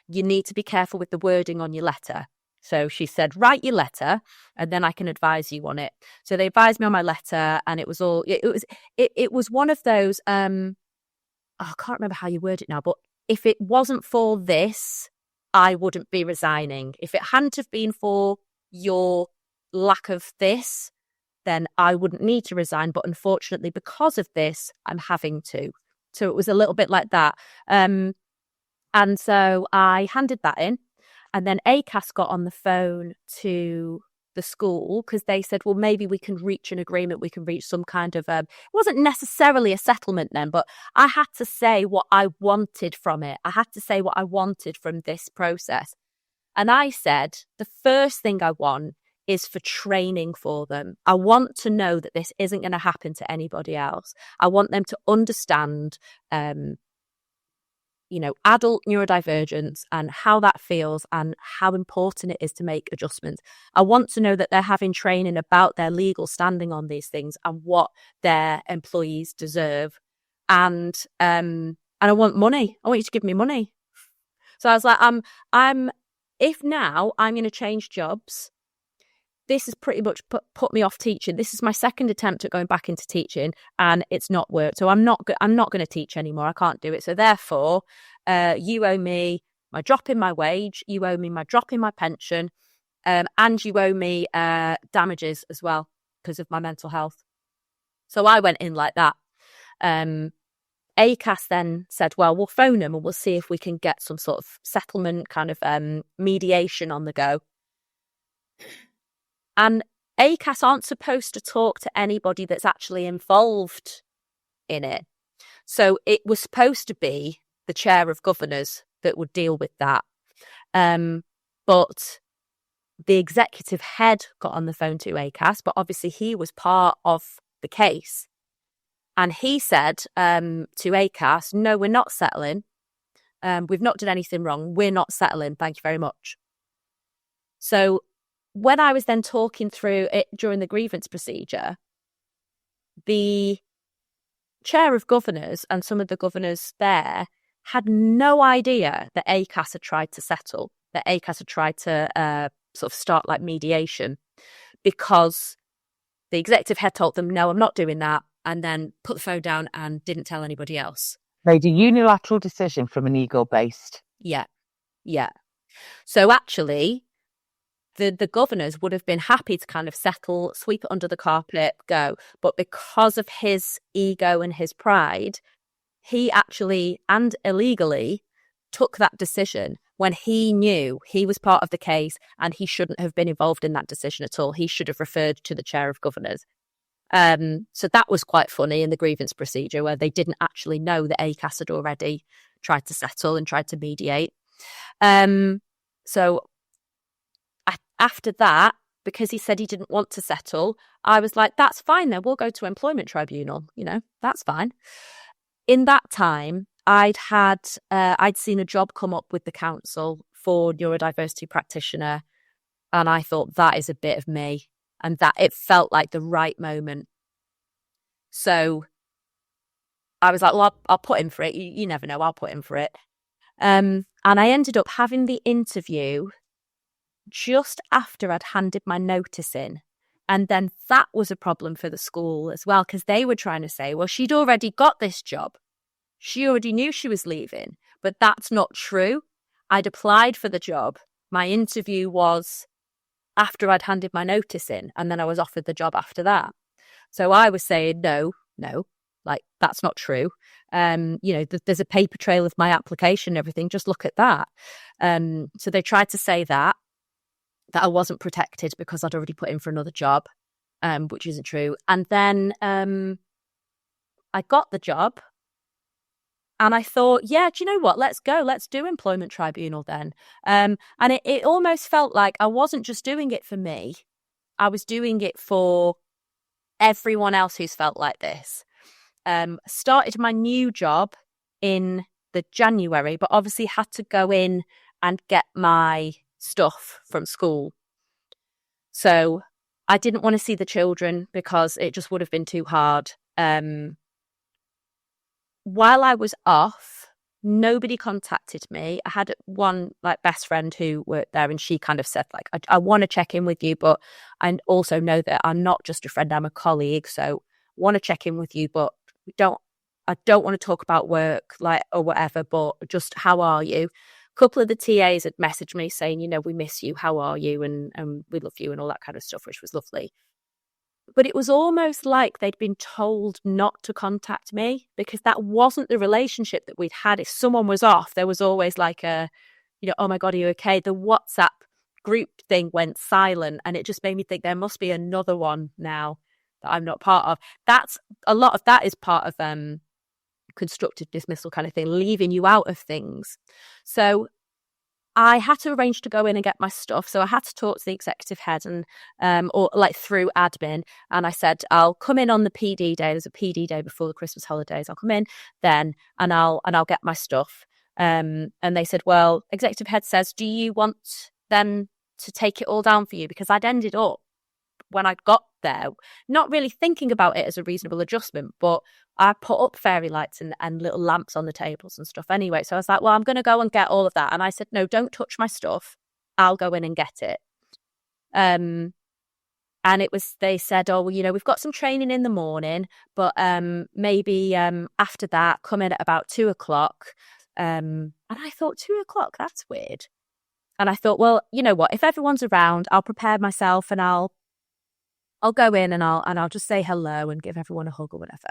you need to be careful with the wording on your letter. So she said, write your letter and then I can advise you on it. So they advised me on my letter, and it was one of those, I can't remember how you word it now, but if it wasn't for this, I wouldn't be resigning. If it hadn't have been for your lack of this, then I wouldn't need to resign. But unfortunately, because of this, I'm having to. So it was a little bit like that. And so I handed that in. And then ACAS got on the phone to the school because they said, well, maybe we can reach an agreement. We can reach some kind of, it wasn't necessarily a settlement then, but I had to say what I wanted from it. I had to say what I wanted from this process. And I said, the first thing I want is for training for them. I want to know that this isn't going to happen to anybody else. I want them to understand, adult neurodivergence and how that feels and how important it is to make adjustments. I want to know that they're having training about their legal standing on these things and what their employees deserve. And I want money. I want you to give me money. So I was like, if now I'm going to change jobs, this has pretty much put me off teaching. This is my second attempt at going back into teaching, and it's not worked. So I'm not going to teach anymore. I can't do it. So therefore, you owe me my drop in my wage. You owe me my drop in my pension, and you owe me damages as well because of my mental health. So I went in like that. ACAS then said, well, we'll phone them and we'll see if we can get some sort of settlement kind of mediation on the go. And ACAS aren't supposed to talk to anybody that's actually involved in it. So it was supposed to be the chair of governors that would deal with that. But the executive head got on the phone to ACAS, but obviously he was part of the case. And he said to ACAS, no, we're not settling. We've not done anything wrong. We're not settling. Thank you very much. So when I was then talking through it during the grievance procedure, the chair of governors and some of the governors there had no idea that ACAS had tried to settle, that ACAS had tried to sort of start like mediation, because the executive head told them, no, I'm not doing that, and then put the phone down and didn't tell anybody else. Made a unilateral decision from an ego-based. Yeah. So actually, the governors would have been happy to kind of settle, sweep it under the carpet, go. But because of his ego and his pride, he actually, and illegally, took that decision when he knew he was part of the case and he shouldn't have been involved in that decision at all. He should have referred to the chair of governors. So that was quite funny in the grievance procedure, where they didn't actually know that ACAS had already tried to settle and tried to mediate. So after that, because he said he didn't want to settle, I was like, that's fine then, we'll go to employment tribunal, that's fine. In that time, I'd seen a job come up with the council for neurodiversity practitioner, and I thought, that is a bit of me, and that it felt like the right moment. So I was like, well, I'll put in for it. You never know, I'll put in for it. And I ended up having the interview just after I'd handed my notice in. And then that was a problem for the school as well, because they were trying to say, well, she'd already got this job. She already knew she was leaving, but that's not true. I'd applied for the job. My interview was after I'd handed my notice in, and then I was offered the job after that. So I was saying, no, like, that's not true. There's a paper trail of my application and everything. Just look at that. So they tried to say that I wasn't protected because I'd already put in for another job, which isn't true. And then I got the job, and I thought, yeah, do you know what? Let's go. Let's do employment tribunal then. And it almost felt like I wasn't just doing it for me. I was doing it for everyone else who's felt like this. Started my new job in the January, but obviously had to go in and get my stuff from school. So I didn't want to see the children because it just would have been too hard. While I was off, Nobody contacted me. I had one like best friend who worked there, and she kind of said like, I want to check in with you, but I also know that I'm not just a friend, I'm a colleague. So want to check in with you, but I don't want to talk about work like or whatever, but just how are you? A couple of the TAs had messaged me saying, we miss you. How are you? And we love you and all that kind of stuff, which was lovely. But it was almost like they'd been told not to contact me, because that wasn't the relationship that we'd had. If someone was off, there was always like a, oh my God, are you okay? The WhatsApp group thing went silent, and it just made me think there must be another one now that I'm not part of. A lot of that is part of constructive dismissal kind of thing, leaving you out of things. So I had to arrange to go in and get my stuff. So I had to talk to the executive head and or like through admin. And I said, I'll come in on the PD day. There's a PD day before the Christmas holidays. I'll come in then and I'll get my stuff. And they said, well, executive head says, do you want them to take it all down for you? Because I'd ended up when I got there, not really thinking about it as a reasonable adjustment, but I put up fairy lights and little lamps on the tables and stuff anyway. So I was like, well, I'm going to go and get all of that. And I said, no, don't touch my stuff. I'll go in and get it. And they said, oh, well, we've got some training in the morning, but maybe after that, come in at about 2:00. And I thought, 2:00, that's weird. And I thought, well, you know what, if everyone's around, I'll prepare myself and I'll go in and I'll just say hello and give everyone a hug or whatever.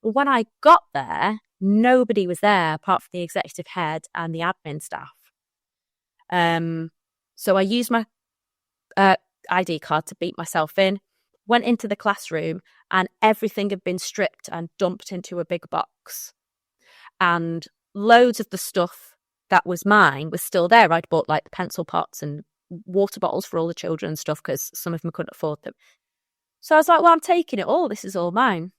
Well, when I got there, nobody was there apart from the executive head and the admin staff. So I used my ID card to beat myself in, went into the classroom, and everything had been stripped and dumped into a big box. And loads of the stuff that was mine was still there. I'd bought like pencil pots and water bottles for all the children and stuff because some of them couldn't afford them. So I was like, well, I'm taking it all. This is all mine.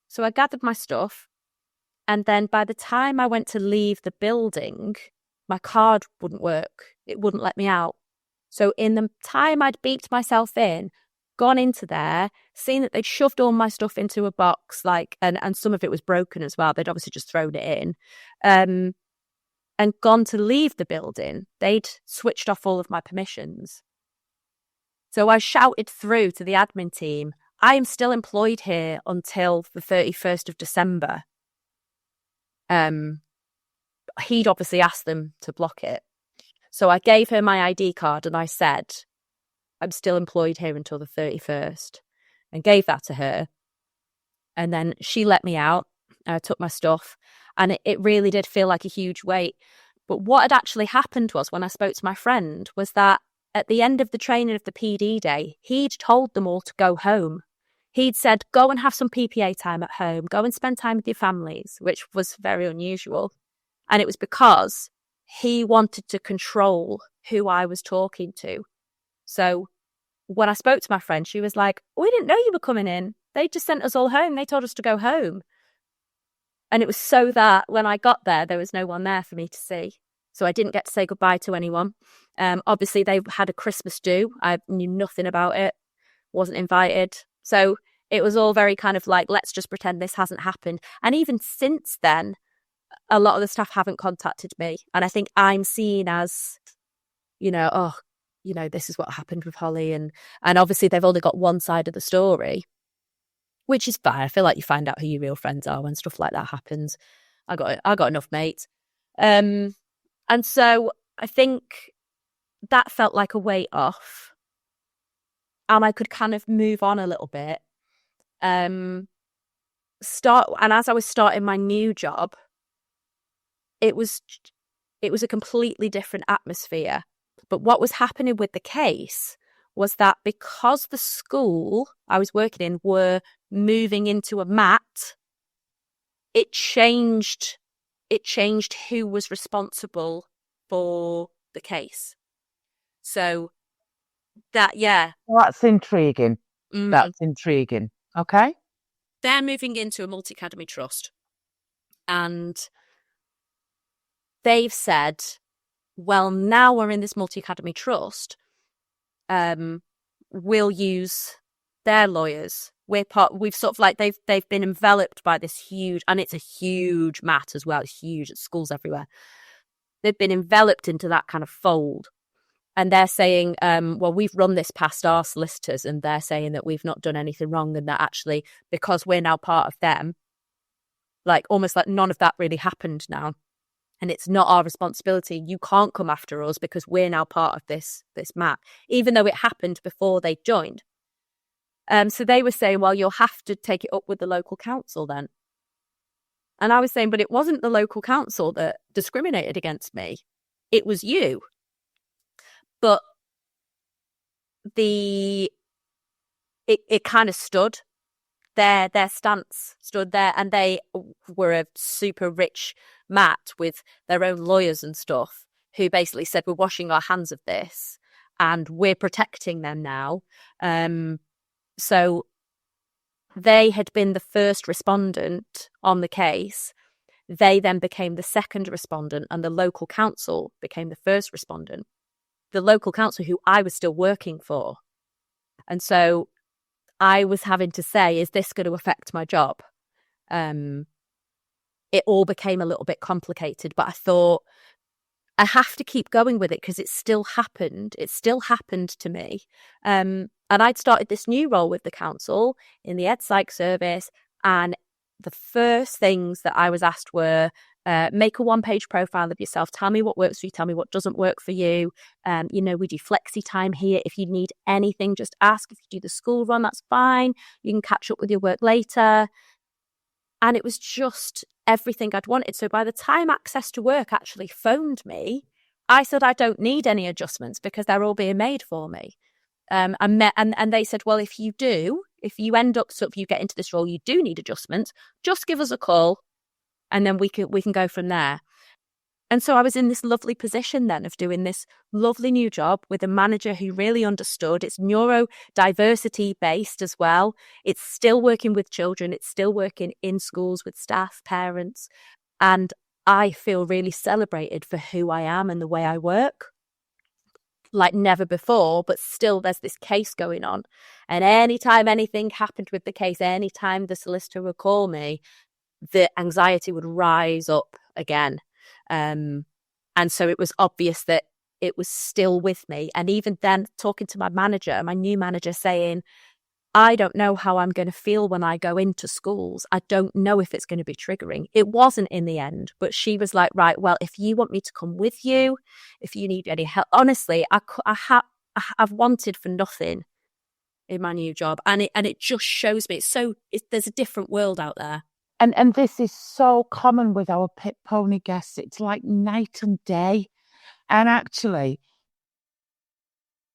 So I gathered my stuff. And then by the time I went to leave the building, my card wouldn't work. It wouldn't let me out. So in the time I'd beeped myself in, gone into there, seen that they'd shoved all my stuff into a box, and some of it was broken as well. They'd obviously just thrown it in. And gone to leave the building, they'd switched off all of my permissions. So I shouted through to the admin team, I am still employed here until the 31st of December. He'd obviously asked them to block it. So I gave her my ID card and I said, I'm still employed here until the 31st, and gave that to her. And then she let me out. I took my stuff, and it really did feel like a huge weight. But what had actually happened was, when I spoke to my friend, was that at the end of the training of the PD day, he'd told them all to go home. He'd said, go and have some PPA time at home, go and spend time with your families, which was very unusual. And it was because he wanted to control who I was talking to. So when I spoke to my friend, she was like, we didn't know you were coming in. They just sent us all home. They told us to go home. And it was so that when I got there was no one there for me to see. So I didn't get to say goodbye to anyone. Obviously, they had a Christmas do. I knew nothing about it, wasn't invited. So it was all very kind of like, let's just pretend this hasn't happened. And even since then, a lot of the staff haven't contacted me. And I think I'm seen as, this is what happened with Hollie. And obviously, they've only got one side of the story, which is fine. I feel like you find out who your real friends are when stuff like that happens. I got enough mates. And so I think that felt like a weight off. And I could kind of move on a little bit. And as I was starting my new job, it was a completely different atmosphere. But what was happening with the case was that because the school I was working in were moving into a MAT, it changed who was responsible for the case. So that, yeah. Well, that's intriguing. That's intriguing. Okay. They're moving into a multi-academy trust. And they've said, well, now we're in this multi-academy trust, we'll use They're lawyers. We've sort of like, they've been enveloped by this huge, and it's a huge mat as well. It's huge at schools everywhere. They've been enveloped into that kind of fold. And they're saying, well, we've run this past our solicitors, and they're saying that we've not done anything wrong, and that actually, because we're now part of them, like almost like none of that really happened now. And it's not our responsibility. You can't come after us because we're now part of this mat, even though it happened before they joined. So they were saying, well, you'll have to take it up with the local council then. And I was saying, but it wasn't the local council that discriminated against me. It was you. But it kind of stood. Their stance stood there, and they were a super rich mat with their own lawyers and stuff who basically said, we're washing our hands of this and we're protecting them now. So they had been the first respondent on the case. They then became the second respondent, and the local council became the first respondent. The local council who I was still working for. And so I was having to say, is this going to affect my job? It all became a little bit complicated, but I thought I have to keep going with it because it still happened. It still happened to me. And I'd started this new role with the council in the ed psych service. And the first things that I was asked were, make a one-page profile of yourself. Tell me what works for you. Tell me what doesn't work for you. We do flexi time here. If you need anything, just ask. If you do the school run, that's fine. You can catch up with your work later. And it was just everything I'd wanted. So by the time Access to Work actually phoned me, I said, I don't need any adjustments because they're all being made for me. And they said, well, if you end up you get into this role, you do need adjustments, just give us a call and then we can go from there. And so I was in this lovely position then of doing this lovely new job with a manager who really understood. It's neurodiversity based as well. It's still working with children. It's still working in schools with staff, parents. And I feel really celebrated for who I am and the way I work. Like never before, but still there's this case going on. And anytime anything happened with the case, anytime the solicitor would call me, the anxiety would rise up again. And so it was obvious that it was still with me. And even then, talking to my new manager, saying, I don't know how I'm going to feel when I go into schools. I don't know if it's going to be triggering. It wasn't in the end, but she was like, right, well, if you want me to come with you, if you need any help, honestly, I've wanted for nothing in my new job. And it just shows me there's a different world out there. And this is so common with our pit pony guests. It's like night and day. And actually,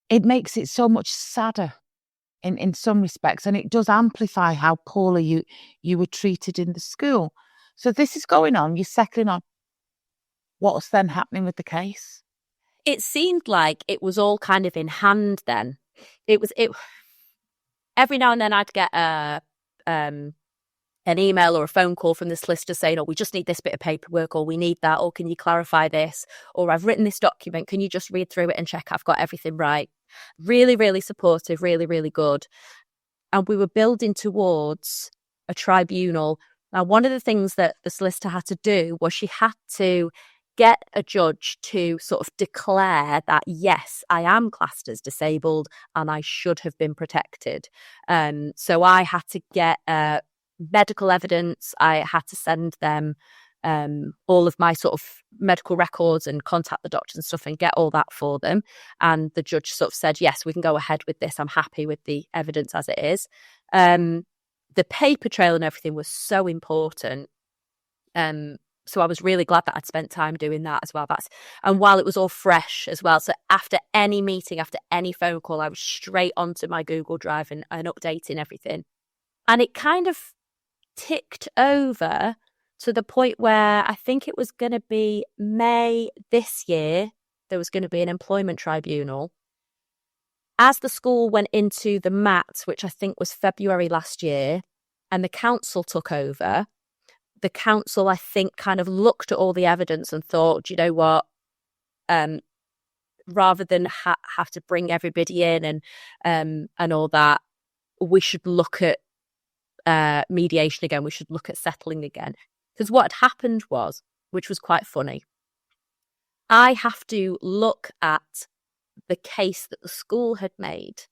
it makes it so much sadder in some respects. And it does amplify how poorly you were treated in the school. So this is going on. You're settling on. What's then happening with the case? It seemed like it was all kind of in hand then. Every now and then I'd get an email or a phone call from the solicitor saying, oh, we just need this bit of paperwork, or we need that, or can you clarify this? Or I've written this document, can you just read through it and check I've got everything right? Really, really supportive, really, really good. And we were building towards a tribunal. Now, one of the things that the solicitor had to do was she had to get a judge to sort of declare that, yes, I am classed as disabled and I should have been protected. So I had to get medical evidence. I had to send them all of my sort of medical records and contact the doctors and stuff and get all that for them. And the judge sort of said, yes, we can go ahead with this. I'm happy with the evidence as it is. The paper trail and everything was so important. So I was really glad that I'd spent time doing that as well. And while it was all fresh as well. So after any meeting, after any phone call, I was straight onto my Google Drive and updating everything. And it kind of ticked over to the point where I think it was going to be May this year, there was going to be an employment tribunal. As the school went into the MAT, which I think was February last year, and the council took over, the council, I think, kind of looked at all the evidence and thought, do you know what, rather than have to bring everybody in and all that, we should look at mediation again. We should look at settling again. Because what had happened was, which was quite funny, I have to look at the case that the school had made.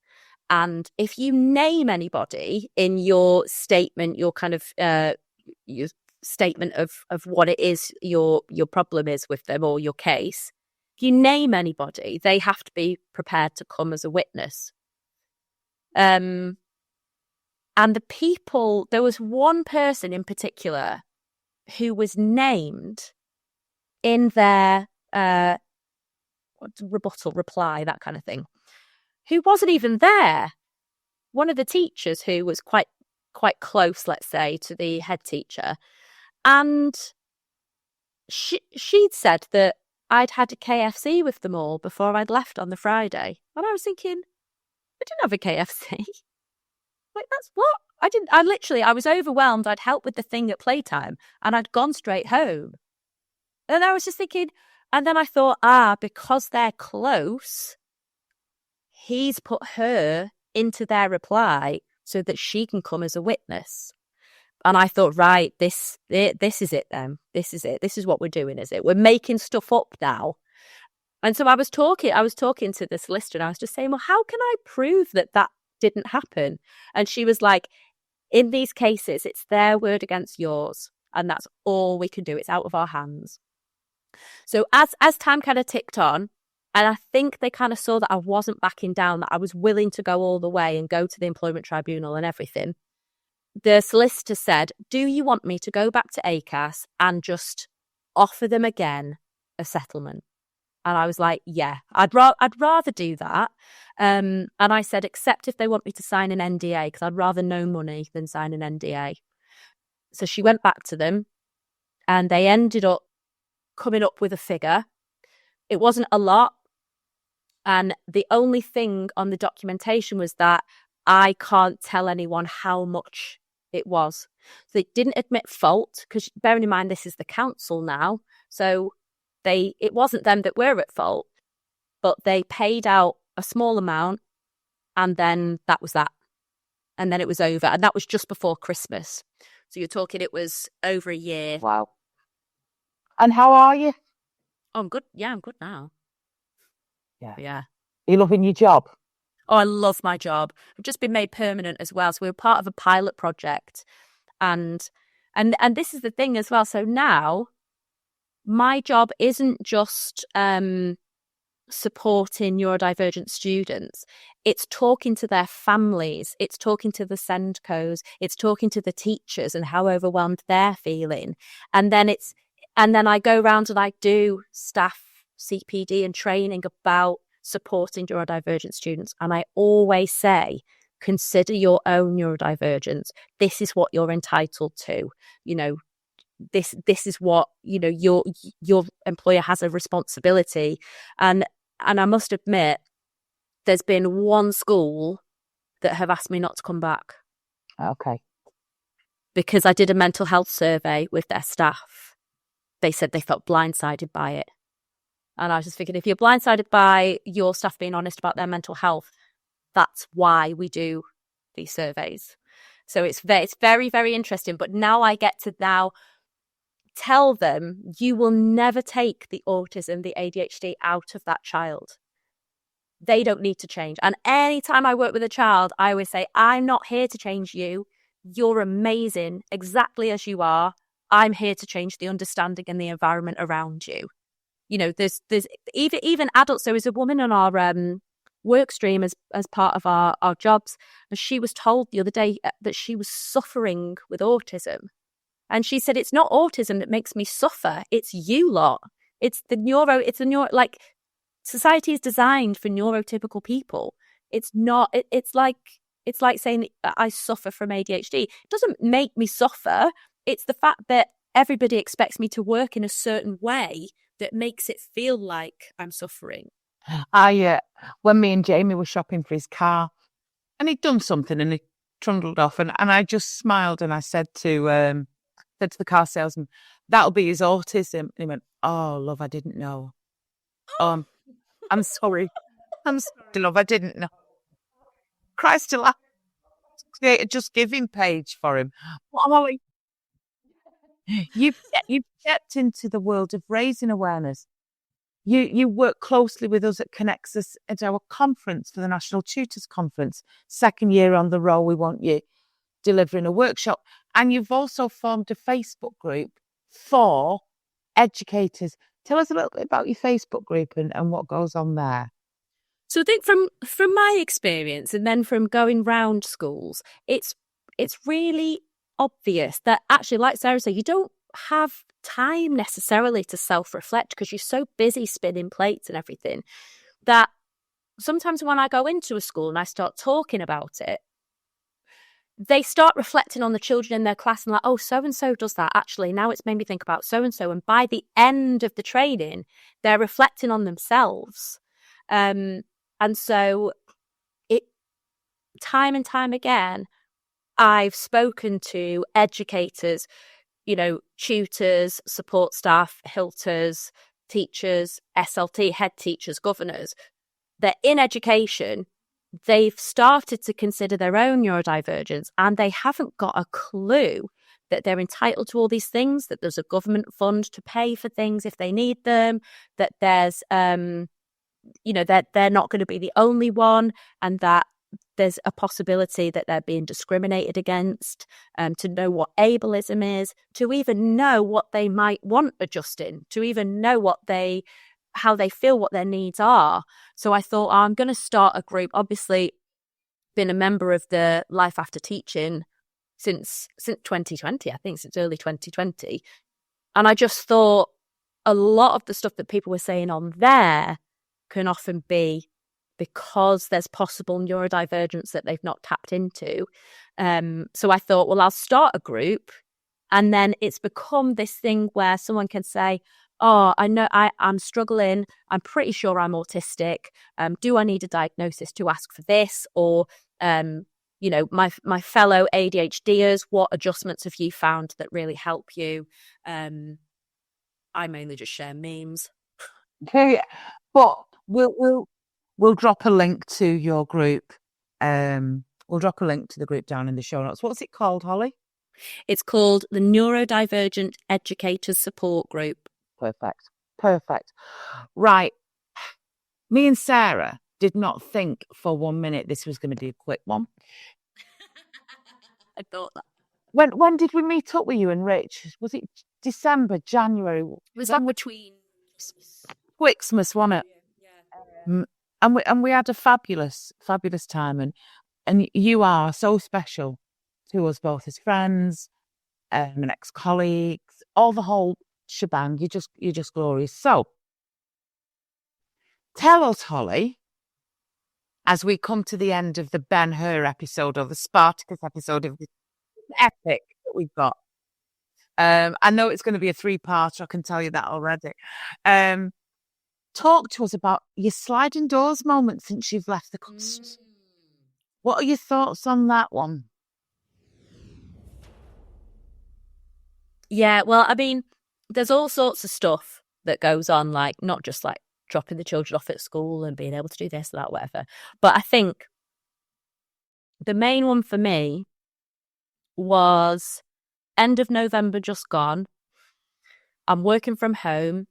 And if you name anybody in your statement, your kind of your statement of what it is your problem is with them or your case, if you name anybody, they have to be prepared to come as a witness. And the people, there was one person in particular who was named in their rebuttal, reply, that kind of thing, who wasn't even there. One of the teachers who was quite close, let's say, to the head teacher. And she'd said that I'd had a KFC with them all before I'd left on the Friday. And I was thinking, I didn't have a KFC. Like, that's what? I was overwhelmed. I'd helped with the thing at playtime and I'd gone straight home. And I was just thinking, and then I thought, because they're close, he's put her into their reply so that she can come as a witness. And I thought, right, this is it then. This is it. This is what we're doing, is it? We're making stuff up now. And so I was talking to the solicitor and I was just saying, well, how can I prove that didn't happen? And she was like, in these cases, it's their word against yours. And that's all we can do. It's out of our hands. So as time kind of ticked on, and I think they kind of saw that I wasn't backing down, that I was willing to go all the way and go to the employment tribunal and everything, the solicitor said, do you want me to go back to ACAS and just offer them again a settlement? And I was like, yeah, I'd rather do that. And I said, except if they want me to sign an NDA, because I'd rather no money than sign an NDA. So she went back to them and they ended up coming up with a figure. It wasn't a lot. And the only thing on the documentation was that I can't tell anyone how much it was. So they didn't admit fault, because bearing in mind, this is the council now. So it wasn't them that were at fault, but they paid out a small amount and then that was that. And then it was over. And that was just before Christmas. So you're talking, it was over a year. Wow. And how are you? Oh, I'm good. Yeah, I'm good now. Yeah. Are you loving your job? Oh, I love my job. I've just been made permanent as well. So we were part of a pilot project. And this is the thing as well. So now my job isn't just supporting neurodivergent students. It's talking to their families. It's talking to the SENDCOs. It's talking to the teachers and how overwhelmed they're feeling. And then I go around and I do staff CPD and training about supporting neurodivergent students. And I always say, consider your own neurodivergence. This is what you're entitled to. You know, this is what, you know, your employer has a responsibility. And I must admit, there's been one school that have asked me not to come back. Okay. Because I did a mental health survey with their staff. They said they felt blindsided by it. And I was just thinking, if you're blindsided by your staff being honest about their mental health, that's why we do these surveys. So it's very, very interesting. But now I get to tell them, you will never take the autism, the ADHD out of that child. They don't need to change. And anytime I work with a child, I always say, I'm not here to change you. You're amazing exactly as you are. I'm here to change the understanding and the environment around you. You know, there's even adults. There was a woman on our work stream as part of our jobs, and she was told the other day that she was suffering with autism. And she said, it's not autism that makes me suffer. It's you lot. It's the neuro, like society is designed for neurotypical people. It's not, it's like saying I suffer from ADHD. It doesn't make me suffer. It's the fact that everybody expects me to work in a certain way that makes it feel like I'm suffering. When me and Jamie were shopping for his car, and he'd done something and he trundled off, and I just smiled and I said to the car salesman, that'll be his autism. And he went, oh, love, I didn't know. I'm sorry. I'm sorry, love, I didn't know. Christ alive. create a Just Giving page for him. But Holly, you've stepped into the world of raising awareness. You work closely with us at Connects Us at our conference for the National Tutors Conference. Second year on the roll, we want you delivering a workshop. And you've also formed a Facebook group for educators. Tell us a little bit about your Facebook group and what goes on there. So I think from my experience and then from going round schools, it's really obvious that actually, like Sarah said, you don't have time necessarily to self-reflect because you're so busy spinning plates and everything that sometimes when I go into a school and I start talking about it, they start reflecting on the children in their class and like, oh, so-and-so does that. Actually, now it's made me think about so-and-so. And by the end of the training, they're reflecting on themselves. And so time and time again, I've spoken to educators, tutors, support staff, HILTers, teachers, SLT, head teachers, governors, that in education, they've started to consider their own neurodivergence and they haven't got a clue that they're entitled to all these things, that there's a government fund to pay for things if they need them, that there's, that they're not going to be the only one, and that there's a possibility that they're being discriminated against, to know what ableism is, to even know what they might want adjusting, to even know how they feel, what their needs are. So I thought, I'm going to start a group. Obviously, been a member of the Life After Teaching since 2020, I think since early 2020. And I just thought a lot of the stuff that people were saying on there can often be because there's possible neurodivergence that they've not tapped into. So I thought, well, I'll start a group. And then it's become this thing where someone can say, oh, I know I'm struggling. I'm pretty sure I'm autistic. Do I need a diagnosis to ask for this? Or, my fellow ADHDers, what adjustments have you found that really help you? I mainly just share memes. Okay, but we'll drop a link to your group. We'll drop a link to the group down in the show notes. What's it called, Holly? It's called the Neurodivergent Educators Support Group. Perfect. Right. Me and Sarah did not think for 1 minute this was going to be a quick one. I thought that. When did we meet up with you and Rich? Was it December, January? It was like between Xmas, wasn't it? Yeah. And we had a fabulous time, and you are so special to us both as friends, and ex-colleagues, all the whole shebang. You're just glorious. So tell us, Holly, as we come to the end of the Ben-Hur episode or the Spartacus episode of this epic that we've got. I know it's going to be a 3-parter, I can tell you that already. Talk to us about your sliding doors moment since you've left the coast. What are your thoughts on that one? Yeah, well, I mean, there's all sorts of stuff that goes on, like not just like dropping the children off at school and being able to do this, that, whatever. But I think the main one for me was end of November just gone. I'm working from home.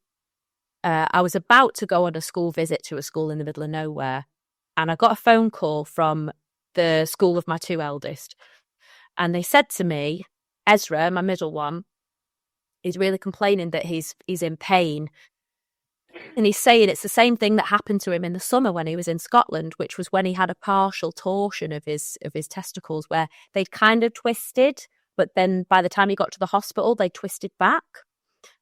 I was about to go on a school visit to a school in the middle of nowhere, and I got a phone call from the school of my 2 eldest. And they said to me, Ezra, my middle one, is really complaining that he's in pain. And he's saying it's the same thing that happened to him in the summer when he was in Scotland, which was when he had a partial torsion of his testicles where they'd kind of twisted, but then by the time he got to the hospital, they twisted back.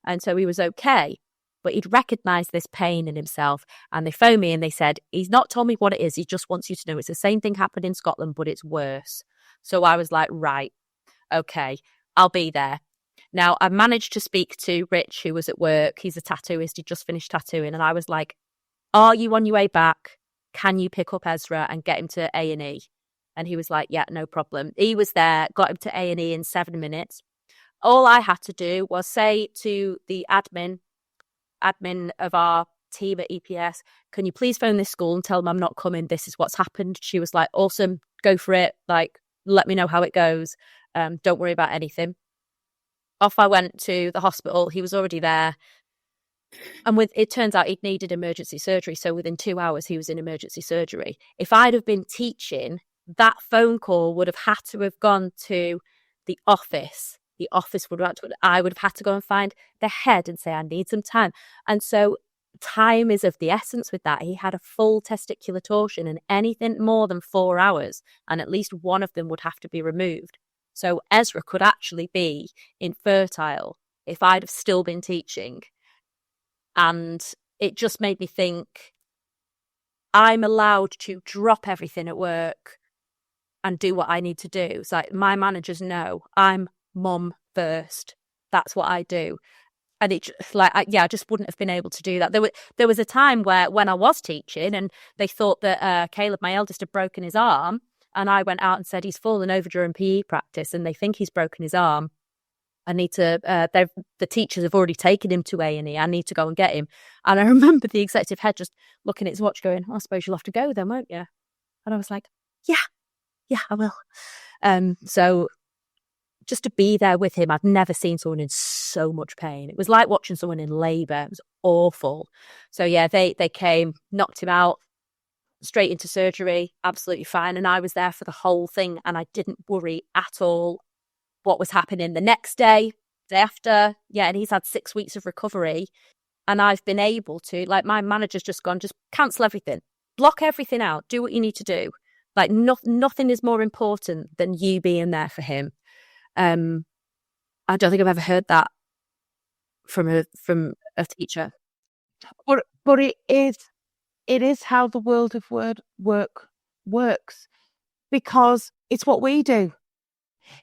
And so he was okay. But he'd recognised this pain in himself. And they phoned me and they said, he's not told me what it is. He just wants you to know it's the same thing happened in Scotland, but it's worse. So I was like, right, okay, I'll be there. Now, I managed to speak to Rich, who was at work. He's a tattooist. He just finished tattooing. And I was like, are you on your way back? Can you pick up Ezra and get him to A&E? And he was like, yeah, no problem. He was there, got him to A&E in 7 minutes. All I had to do was say to the admin of our team at EPS, can you please phone this school and tell them I'm not coming? This is what's happened. She was like, awesome, go for it. Like, let me know how it goes. Don't worry about anything. Off I went to the hospital. He was already there. And it turns out he'd needed emergency surgery. So within 2 hours, he was in emergency surgery. If I'd have been teaching, that phone call would have had to have gone to the office. The office I would have had to go and find the head and say, I need some time. And so time is of the essence with that. He had a full testicular torsion, and anything more than 4 hours, and at least one of them would have to be removed. So Ezra could actually be infertile if I'd have still been teaching. And it just made me think, I'm allowed to drop everything at work and do what I need to do. It's like, my managers know I'm mum first. That's what I do. And it I just wouldn't have been able to do that. There was a time when I was teaching, and they thought that Caleb, my eldest, had broken his arm, and I went out and said he's fallen over during PE practice, and they think he's broken his arm. I need to. The teachers have already taken him to A&E. I need to go and get him. And I remember the executive head just looking at his watch, going, "I suppose you'll have to go then, won't you?" And I was like, "Yeah, I will." So just to be there with him, I'd never seen someone in so much pain. It was like watching someone in labour. It was awful. So yeah, they came, knocked him out, straight into surgery, absolutely fine. And I was there for the whole thing, and I didn't worry at all what was happening the next day, day after. Yeah, and he's had 6 weeks of recovery. And I've been able to, like, my manager's just gone, just cancel everything, block everything out, do what you need to do. Like, nothing is more important than you being there for him. I don't think I've ever heard that from a teacher. But it is how the world of work works, because it's what we do.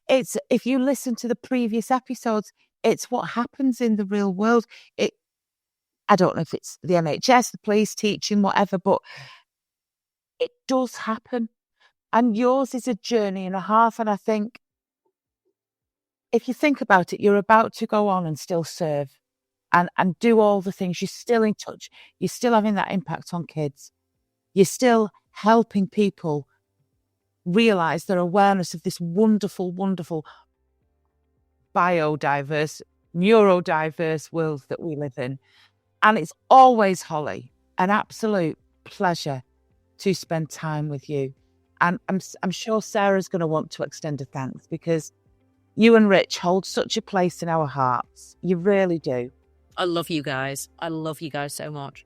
It's, if you listen to the previous episodes, it's what happens in the real world. I don't know if it's the NHS, the police, teaching, whatever, but it does happen. And yours is a journey and a half. And I think, if you think about it, you're about to go on and still serve and do all the things. You're still in touch. You're still having that impact on kids. You're still helping people realise their awareness of this wonderful, wonderful biodiverse, neurodiverse world that we live in. And it's always, Hollie, an absolute pleasure to spend time with you. And I'm sure Sarah's going to want to extend a thanks, because you and Rich hold such a place in our hearts. You really do. I love you guys. I love you guys so much.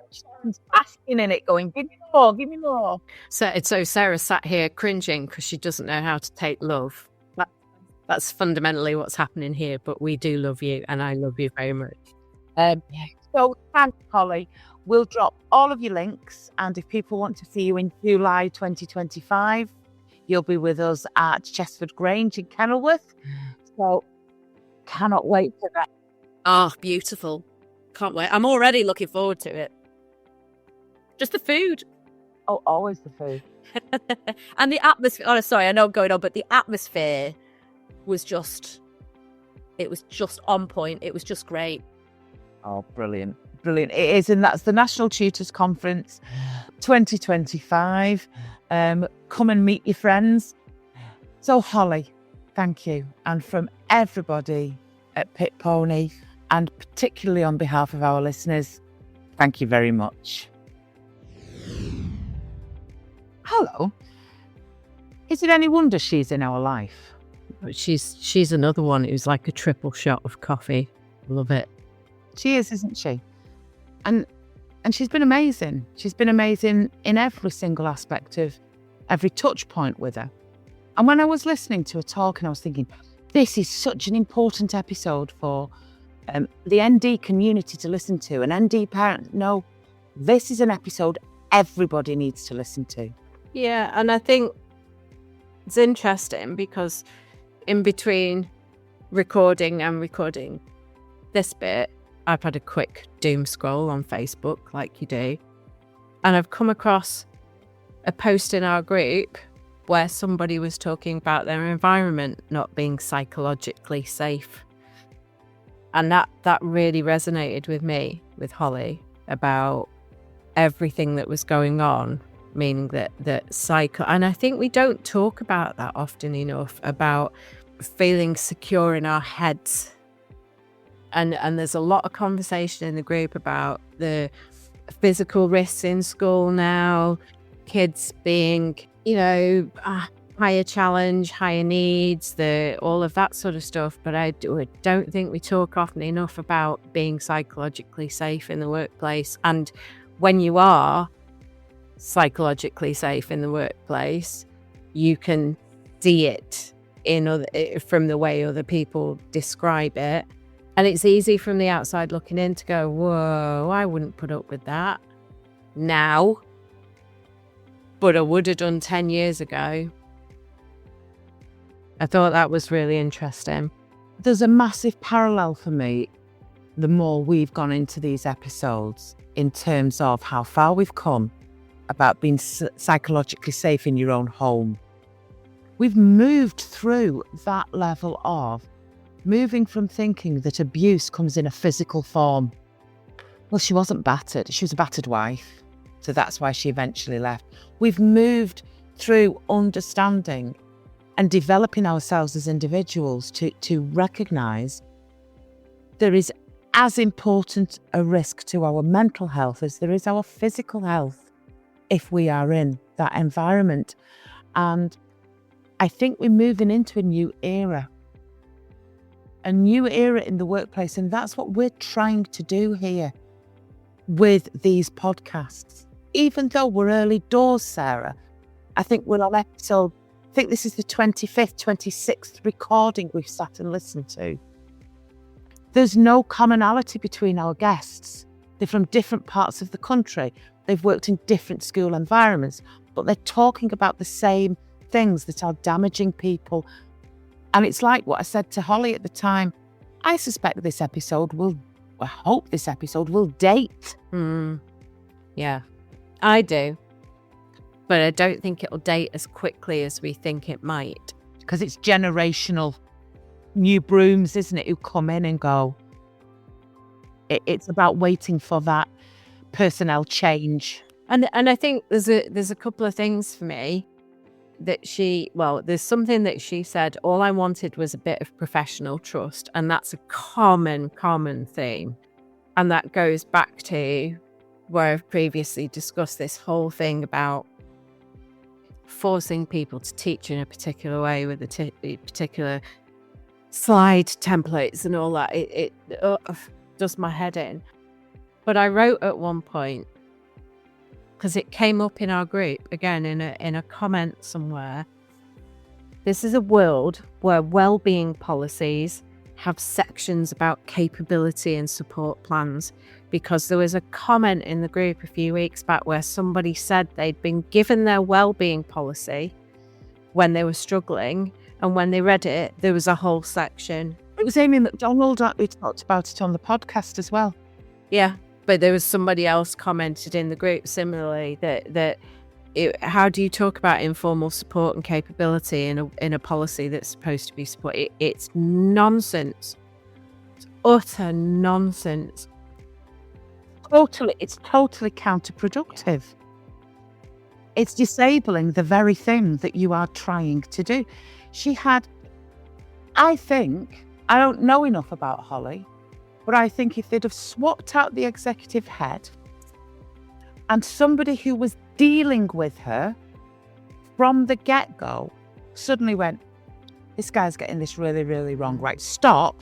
Sharon's basking in it, going, give me more, give me more. So Sarah sat here cringing because she doesn't know how to take love. That's fundamentally what's happening here, but we do love you, and I love you very much. So thanks, Hollie. We'll drop all of your links, and if people want to see you in July 2025, you'll be with us at Chesford Grange in Kenilworth. So cannot wait for that. Oh, beautiful. Can't wait. I'm already looking forward to it. Just the food. Oh, always the food. And the atmosphere. Oh, sorry, I know I'm going on, but the atmosphere was just on point. It was just great. Oh, brilliant. Brilliant. It is, and that's the National Tutors Conference 2025. Come and meet your friends. So, Hollie, thank you. And from everybody at Pit Pony, and particularly on behalf of our listeners, thank you very much. Hello. Is it any wonder she's in our life? But she's another one who's like a triple shot of coffee. Love it. She is, isn't she? And she's been amazing. She's been amazing in every single aspect of every touch point with her. And when I was listening to her talk, and I was thinking, this is such an important episode for the ND community to listen to, and ND parents. No, this is an episode everybody needs to listen to. Yeah, and I think it's interesting because in between recording this bit, I've had a quick doom scroll on Facebook, like you do, and I've come across a post in our group where somebody was talking about their environment not being psychologically safe. And that really resonated with me, with Hollie, about everything that was going on meaning that and I think we don't talk about that often enough, about feeling secure in our heads. And there's a lot of conversation in the group about the physical risks in school now, kids being, higher challenge, higher needs, all of that sort of stuff. But I don't think we talk often enough about being psychologically safe in the workplace. And when you are psychologically safe in the workplace, you can see it from the way other people describe it. And it's easy from the outside looking in to go, whoa, I wouldn't put up with that now, but I would have done 10 years ago. I thought that was really interesting. There's a massive parallel for me, the more we've gone into these episodes, in terms of how far we've come about being psychologically safe in your own home. We've moved through that level of moving from thinking that abuse comes in a physical form. Well, she wasn't battered. She was a battered wife. So that's why she eventually left. We've moved through understanding and developing ourselves as individuals to recognise there is as important a risk to our mental health as there is our physical health if we are in that environment. And I think we're moving into a new era in the workplace. And that's what we're trying to do here with these podcasts. Even though we're early doors, Sarah, I think we're on episode, I think this is the 25th, 26th recording we've sat and listened to. There's no commonality between our guests. They're from different parts of the country. They've worked in different school environments, but they're talking about the same things that are damaging people. And it's like what I said to Hollie at the time. I suspect I hope this episode will date. Yeah, I do. But I don't think it'll date as quickly as we think it might. Because it's generational new brooms, isn't it, who come in and go. It's about waiting for that personnel change. And I think there's a couple of things for me that there's something that she said, all I wanted was a bit of professional trust. And that's a common theme. And that goes back to where I've previously discussed this whole thing about forcing people to teach in a particular way with a particular slide templates and all that. It does my head in. But I wrote at one point, because it came up in our group again in a comment somewhere, this is a world where well-being policies have sections about capability and support plans, because there was a comment in the group a few weeks back where somebody said they'd been given their well-being policy when they were struggling, and when they read it, there was a whole section. It was Amy McDonald who talked about it on the podcast as well. Yeah. But there was somebody else commented in the group similarly that how do you talk about informal support and capability in a policy that's supposed to be support? It's nonsense. It's utter nonsense. It's totally counterproductive. It's disabling the very thing that you are trying to do. I don't know enough about Hollie, but I think if they'd have swapped out the executive head and somebody who was dealing with her from the get-go suddenly went, this guy's getting this really, really wrong. Right, stop.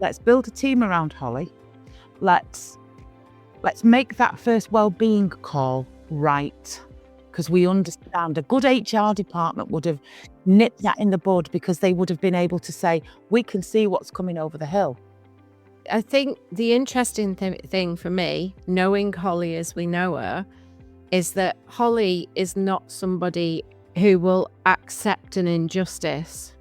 Let's build a team around Hollie. Let's make that first well-being call right. Because we understand a good HR department would have nipped that in the bud, because they would have been able to say, we can see what's coming over the hill. I think the interesting thing for me, knowing Hollie as we know her, is that Hollie is not somebody who will accept an injustice.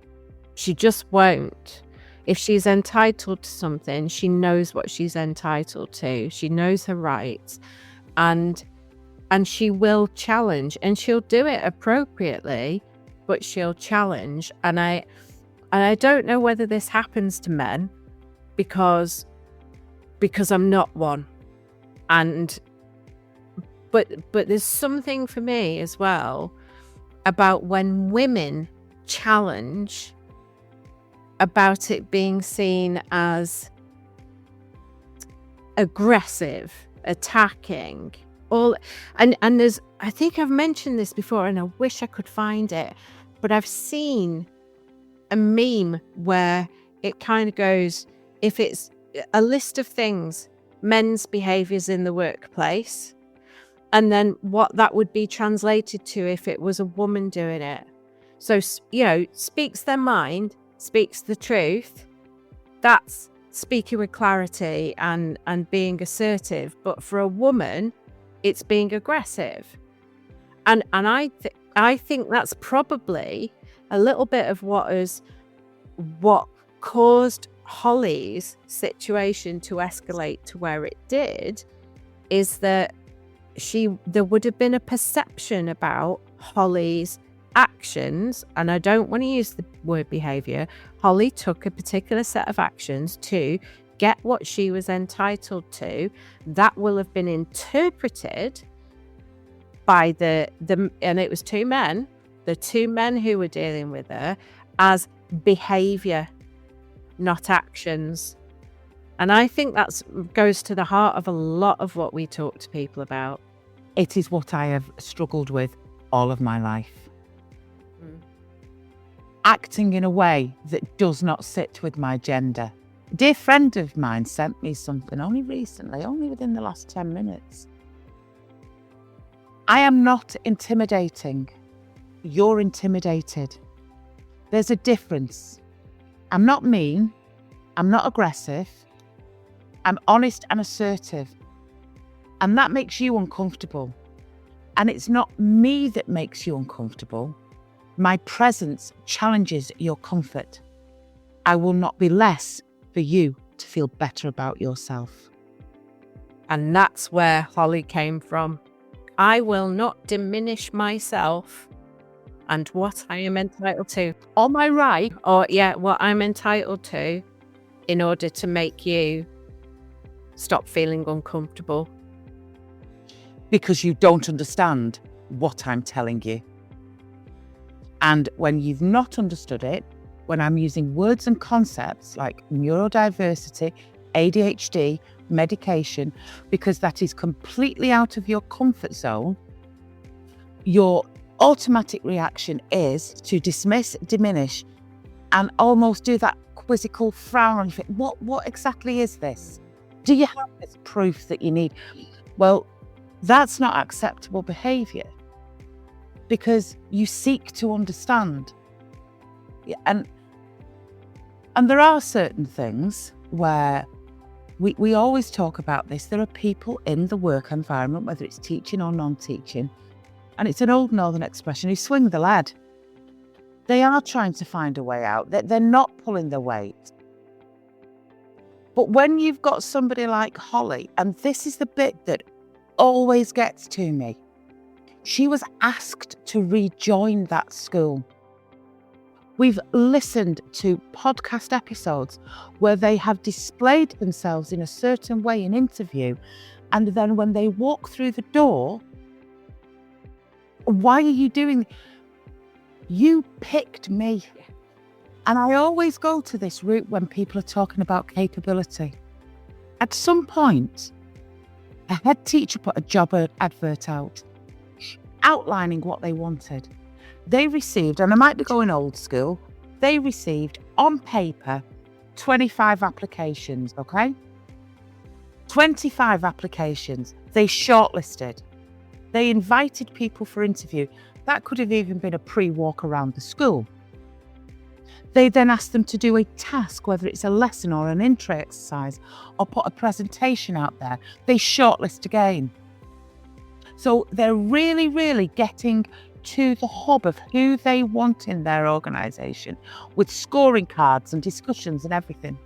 She just won't. If she's entitled to something, she knows what she's entitled to. She knows her rights, and she will challenge, and she'll do it appropriately, but she'll challenge. And I don't know whether this happens to men, because I'm not one, but there's something for me as well about when women challenge about it being seen as aggressive, attacking, all, and there's, I think I've mentioned this before and I wish I could find it, but I've seen a meme where it kind of goes, if it's a list of things, men's behaviors in the workplace, and then what that would be translated to if it was a woman doing it. So, speaks their mind, speaks the truth. That's speaking with clarity and being assertive. But for a woman, it's being aggressive. And I think that's probably a little bit of what caused Hollie's situation to escalate to where it did, is that there would have been a perception about Hollie's actions, and I don't want to use the word behavior. Hollie took a particular set of actions to get what she was entitled to. That will have been interpreted by the and it was two men, the two men who were dealing with her, as behavior, not actions. And I think that goes to the heart of a lot of what we talk to people about. It is what I have struggled with all of my life. Acting in a way that does not sit with my gender. A dear friend of mine sent me something only recently, only within the last 10 minutes. I am not intimidating. You're intimidated. There's a difference. I'm not mean. I'm not aggressive. I'm honest and assertive. And that makes you uncomfortable. And it's not me that makes you uncomfortable. My presence challenges your comfort. I will not be less for you to feel better about yourself. And that's where Hollie came from. I will not diminish myself and what I am entitled to. Or my right. Or, what I'm entitled to in order to make you stop feeling uncomfortable. Because you don't understand what I'm telling you. And when you've not understood it, when I'm using words and concepts like neurodiversity, ADHD, medication, because that is completely out of your comfort zone, your automatic reaction is to dismiss, diminish, and almost do that quizzical frown on your face. What exactly is this? Do you have this proof that you need? Well, that's not acceptable behaviour, because you seek to understand. And there are certain things where we always talk about this. There are people in the work environment, whether it's teaching or non-teaching, and it's an old northern expression, who swing the lead. They are trying to find a way out. They're not pulling their weight. But when you've got somebody like Hollie, and this is the bit that always gets to me, she was asked to rejoin that school. We've listened to podcast episodes where they have displayed themselves in a certain way in interview, and then when they walk through the door, why are you doing? You picked me. And I always go to this route when people are talking about capability. At some point, a head teacher put a job advert out outlining what they wanted. They received, and I might be going old school, they received on paper 25 applications, okay? 25 applications. They shortlisted. They invited people for interview. That could have even been a pre-walk around the school. They then asked them to do a task, whether it's a lesson or an intro exercise, or put a presentation out there. They shortlist again. So they're really, really getting to the hub of who they want in their organisation, with scoring cards and discussions and everything.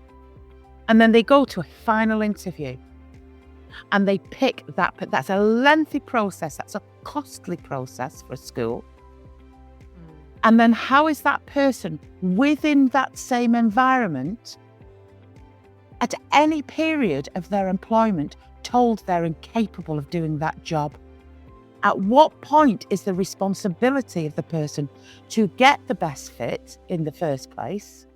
And then they go to a final interview and they pick that. That's a lengthy process. That's a costly process for a school. And then how is that person within that same environment at any period of their employment told they're incapable of doing that job? At what point is the responsibility of the person to get the best fit in the first place?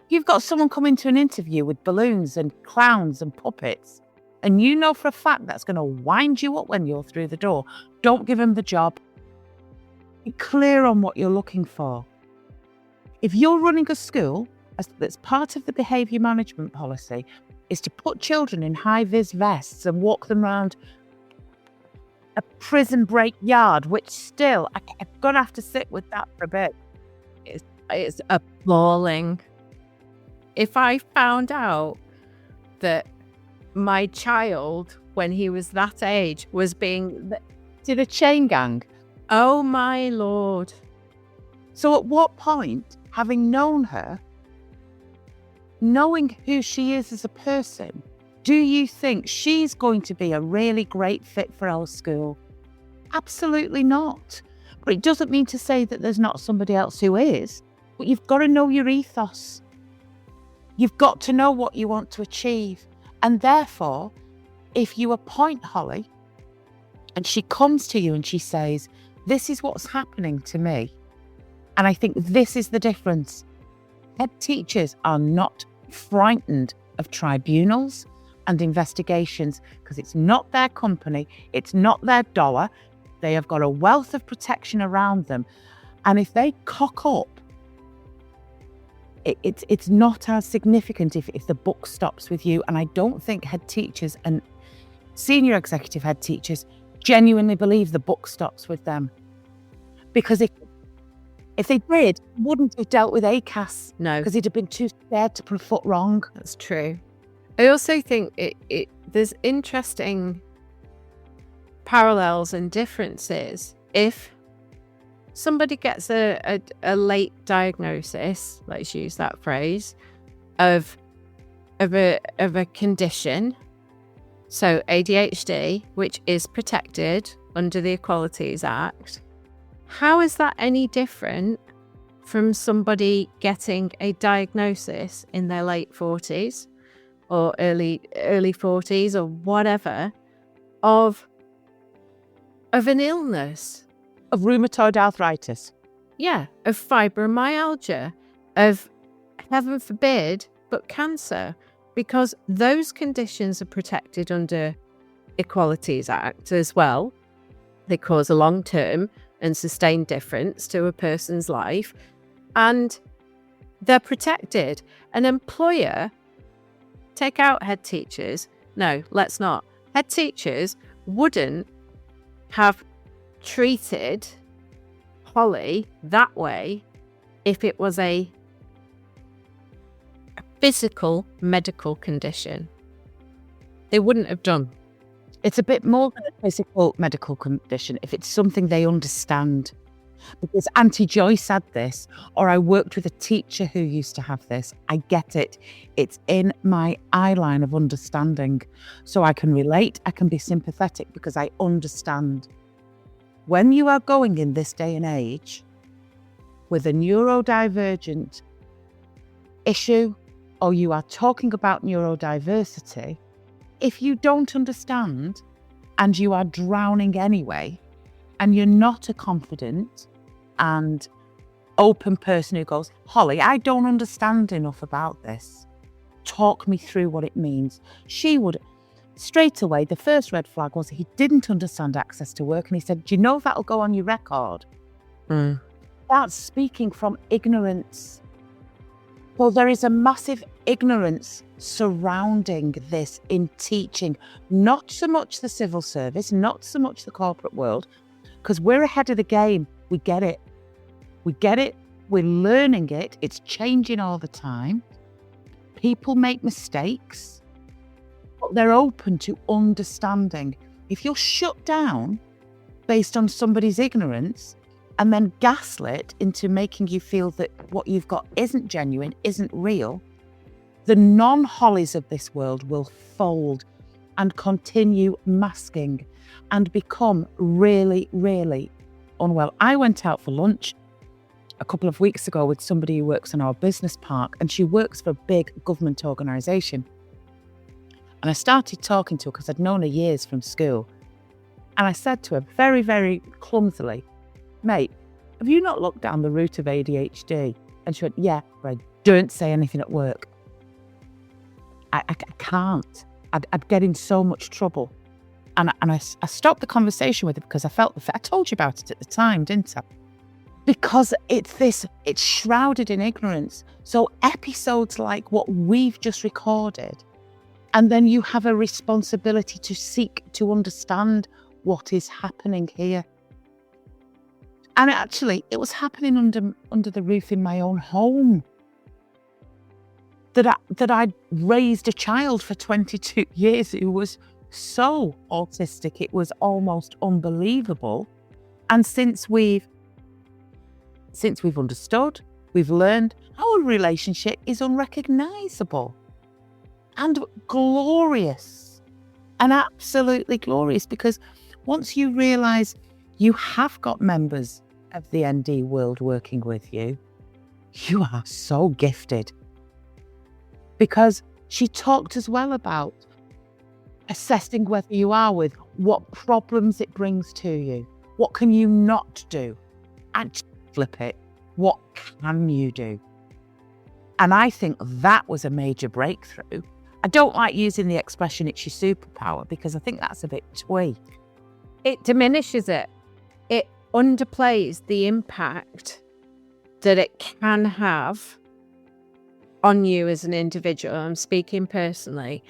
You've got someone coming to an interview with balloons and clowns and puppets, and you know for a fact that's going to wind you up when you're through the door. Don't give them the job. Be clear on what you're looking for. If you're running a school, that's part of the behaviour management policy, is to put children in high-vis vests and walk them around a prison break yard, which still, I'm going to have to sit with that for a bit. It's appalling. If I found out that my child, when he was that age, was being Did a chain gang. oh my Lord. So at what point, having known her, knowing who she is as a person, do you think she's going to be a really great fit for our school? Absolutely not. But it doesn't mean to say that there's not somebody else who is. But you've got to know your ethos. You've got to know what you want to achieve. And therefore, if you appoint Hollie and she comes to you and she says, this is what's happening to me, and I think this is the difference. Head teachers are not frightened of tribunals and investigations because it's not their company, it's not their dollar. They have got a wealth of protection around them. And if they cock up, it's not as significant if the buck stops with you. And I don't think head teachers and senior executive head teachers genuinely believe the buck stops with them. Because if they did, wouldn't have dealt with ACAS. No. Because he'd have been too scared to put a foot wrong. That's true. I also think there's interesting parallels and differences. If somebody gets a late diagnosis, let's use that phrase, of a condition, so ADHD, which is protected under the Equalities Act, how is that any different from somebody getting a diagnosis in their late 40s or early 40s or whatever of an illness? Of rheumatoid arthritis. Yeah, of fibromyalgia, of, heaven forbid, but cancer, because those conditions are protected under Equalities Act as well. They cause a long-term and sustained difference to a person's life, and they're protected. An employer, take out head teachers. No, let's not. Head teachers wouldn't have treated Hollie that way if it was a physical medical condition. They wouldn't have done. It's a bit more than a physical medical condition if it's something they understand. Because Auntie Joyce had this, or I worked with a teacher who used to have this. I get it. It's in my eye line of understanding. So I can relate, I can be sympathetic because I understand. When you are going in this day and age with a neurodivergent issue, or you are talking about neurodiversity, if you don't understand and you are drowning anyway, and you're not a confident and open person who goes, Hollie, I don't understand enough about this. Talk me through what it means. She would, straight away, the first red flag was he didn't understand access to work. And he said, do you know that'll go on your record? That's speaking from ignorance. Well, there is a massive ignorance surrounding this in teaching, not so much the civil service, not so much the corporate world, because we're ahead of the game. We get it. We get it. We're learning it. It's changing all the time. People make mistakes, but they're open to understanding. If you're shut down based on somebody's ignorance and then gaslit into making you feel that what you've got isn't genuine, isn't real, the non-Hollies of this world will fold and continue masking and become really, really unwell. I went out for lunch a couple of weeks ago with somebody who works in our business park, and she works for a big government organisation. And I started talking to her because I'd known her years from school. And I said to her very, very clumsily, mate, have you not looked down the route of ADHD? And she went, yeah, but I don't say anything at work. I can't. I'd get in so much trouble. And I stopped the conversation with her because I felt I told you about it at the time, didn't I? Because it's shrouded in ignorance. So episodes like what we've just recorded, and then you have a responsibility to seek to understand what is happening here. And actually, it was happening under the roof in my own home. That I'd raised a child for 22 years who was so autistic, it was almost unbelievable. And since we've understood, we've learned, our relationship is unrecognisable and glorious, and absolutely glorious, because once you realise you have got members of the ND world working with you, you are so gifted. Because she talked as well about assessing whether you are with, what problems it brings to you, what can you not do, and flip it, what can you do? And I think that was a major breakthrough. I don't like using the expression it's your superpower because I think that's a bit twee. It diminishes it. It underplays the impact that it can have on you as an individual. I'm speaking personally,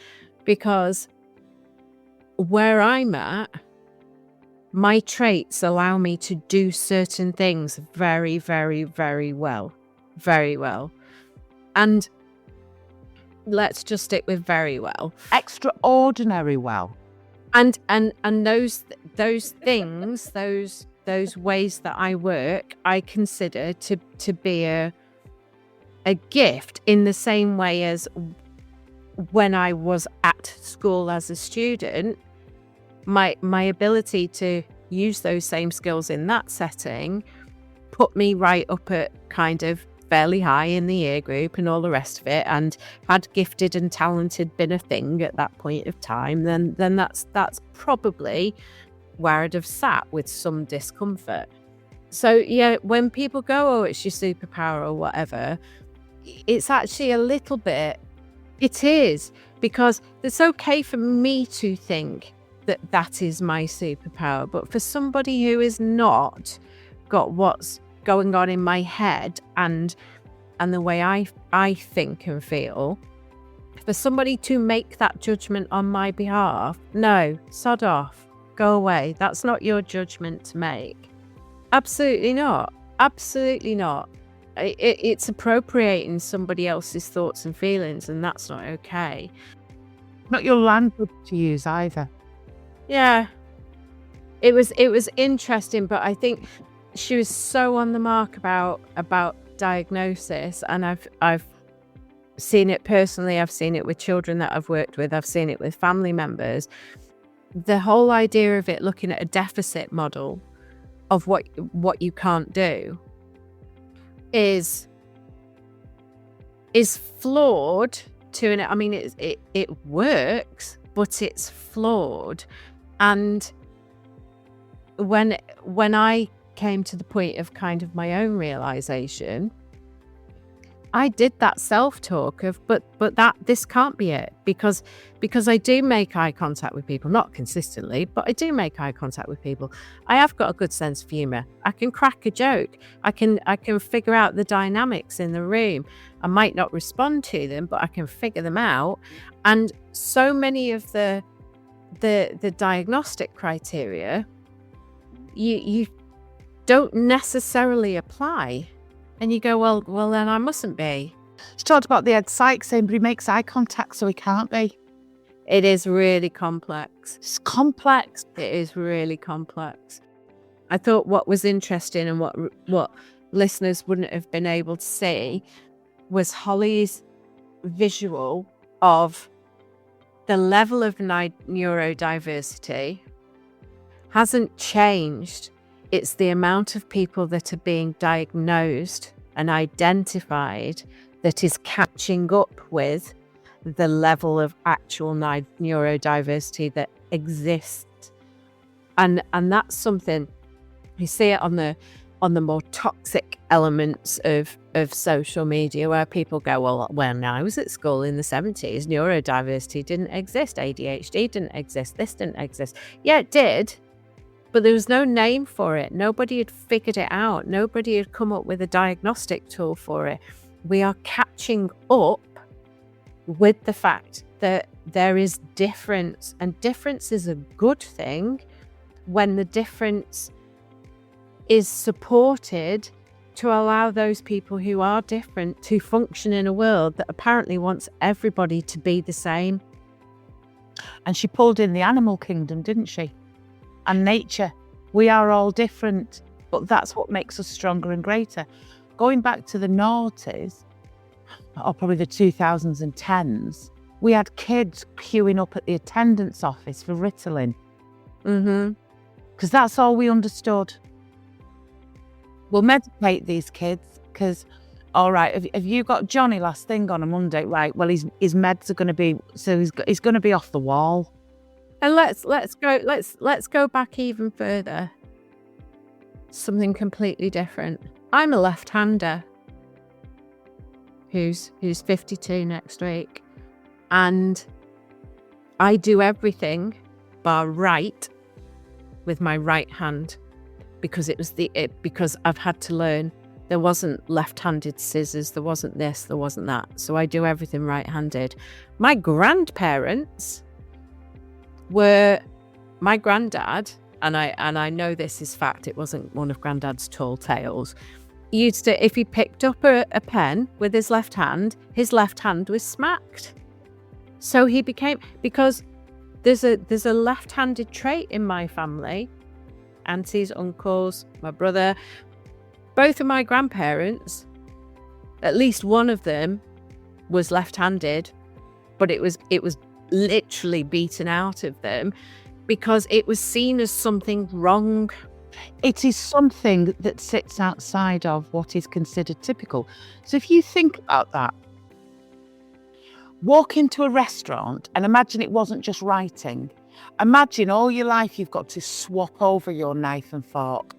because where I'm at, my traits allow me to do certain things very, very, very well. Very well. And let's just stick with very well. Extraordinary well. And those things, those ways that I work, I consider to be a gift, in the same way as when I was at school as a student, my ability to use those same skills in that setting put me right up at kind of fairly high in the year group and all the rest of it, and had gifted and talented been a thing at that point of time, then that's probably where I'd have sat with some discomfort. So yeah, when people go, oh, it's your superpower or whatever, it's actually a little bit, it is, because it's okay for me to think that is my superpower, but for somebody who is not got what's going on in my head and the way I think and feel, for somebody to make that judgment on my behalf, no, sod off, go away. That's not your judgment to make. Absolutely not. Absolutely not. It's appropriating somebody else's thoughts and feelings, and that's not okay. Not your language to use either. Yeah, it was interesting, but I think she was so on the mark about diagnosis, and I've seen it personally. I've seen it with children that I've worked with. I've seen it with family members. The whole idea of it looking at a deficit model of what you can't do is flawed to an, I mean, it works, but it's flawed. And when I came to the point of kind of my own realization, I did that self-talk of, but this can't be it, because I do make eye contact with people, not consistently, but I do make eye contact with people. I have got a good sense of humor. I can crack a joke. I can figure out the dynamics in the room. I might not respond to them, but I can figure them out. And so many of the diagnostic criteria, you don't necessarily apply. And you go, well, then I mustn't be. She talked about the head psych saying, but he makes eye contact, so he can't be. It is really complex. It's complex. It is really complex. I thought what was interesting and what listeners wouldn't have been able to see was Hollie's visual of the level of neurodiversity hasn't changed. It's the amount of people that are being diagnosed and identified that is catching up with the level of actual neurodiversity that exists. And that's something you see it on the more toxic elements of social media, where people go, well, when I was at school in the 70s, neurodiversity didn't exist, ADHD didn't exist, this didn't exist. Yeah, it did, but there was no name for it. Nobody had figured it out. Nobody had come up with a diagnostic tool for it. We are catching up with the fact that there is difference, and difference is a good thing when the difference is supported to allow those people who are different to function in a world that apparently wants everybody to be the same. And she pulled in the animal kingdom, didn't she? And nature. We are all different, but that's what makes us stronger and greater. Going back to the noughties, or probably the 2000s and 10s, we had kids queuing up at the attendance office for Ritalin. Because that's all we understood. We'll medicate these kids because, all right, have you got Johnny last thing on a Monday? Right, well, his meds are going to be, so he's going to be off the wall. And let's go back even further. Something completely different. I'm a left-hander who's 52 next week, and I do everything bar right with my right hand. Because because I've had to learn there wasn't left-handed scissors, there wasn't this, there wasn't that. So I do everything right-handed. My grandparents were, my granddad, and I know this is fact, it wasn't one of Granddad's tall tales, used to, if he picked up a pen with his left hand was smacked. So he became, because there's a left-handed trait in my family. Aunties, uncles, my brother, both of my grandparents, at least one of them was left-handed, but it was literally beaten out of them because it was seen as something wrong. It is something that sits outside of what is considered typical. So if you think about that, walk into a restaurant and imagine it wasn't just writing. Imagine all your life you've got to swap over your knife and fork.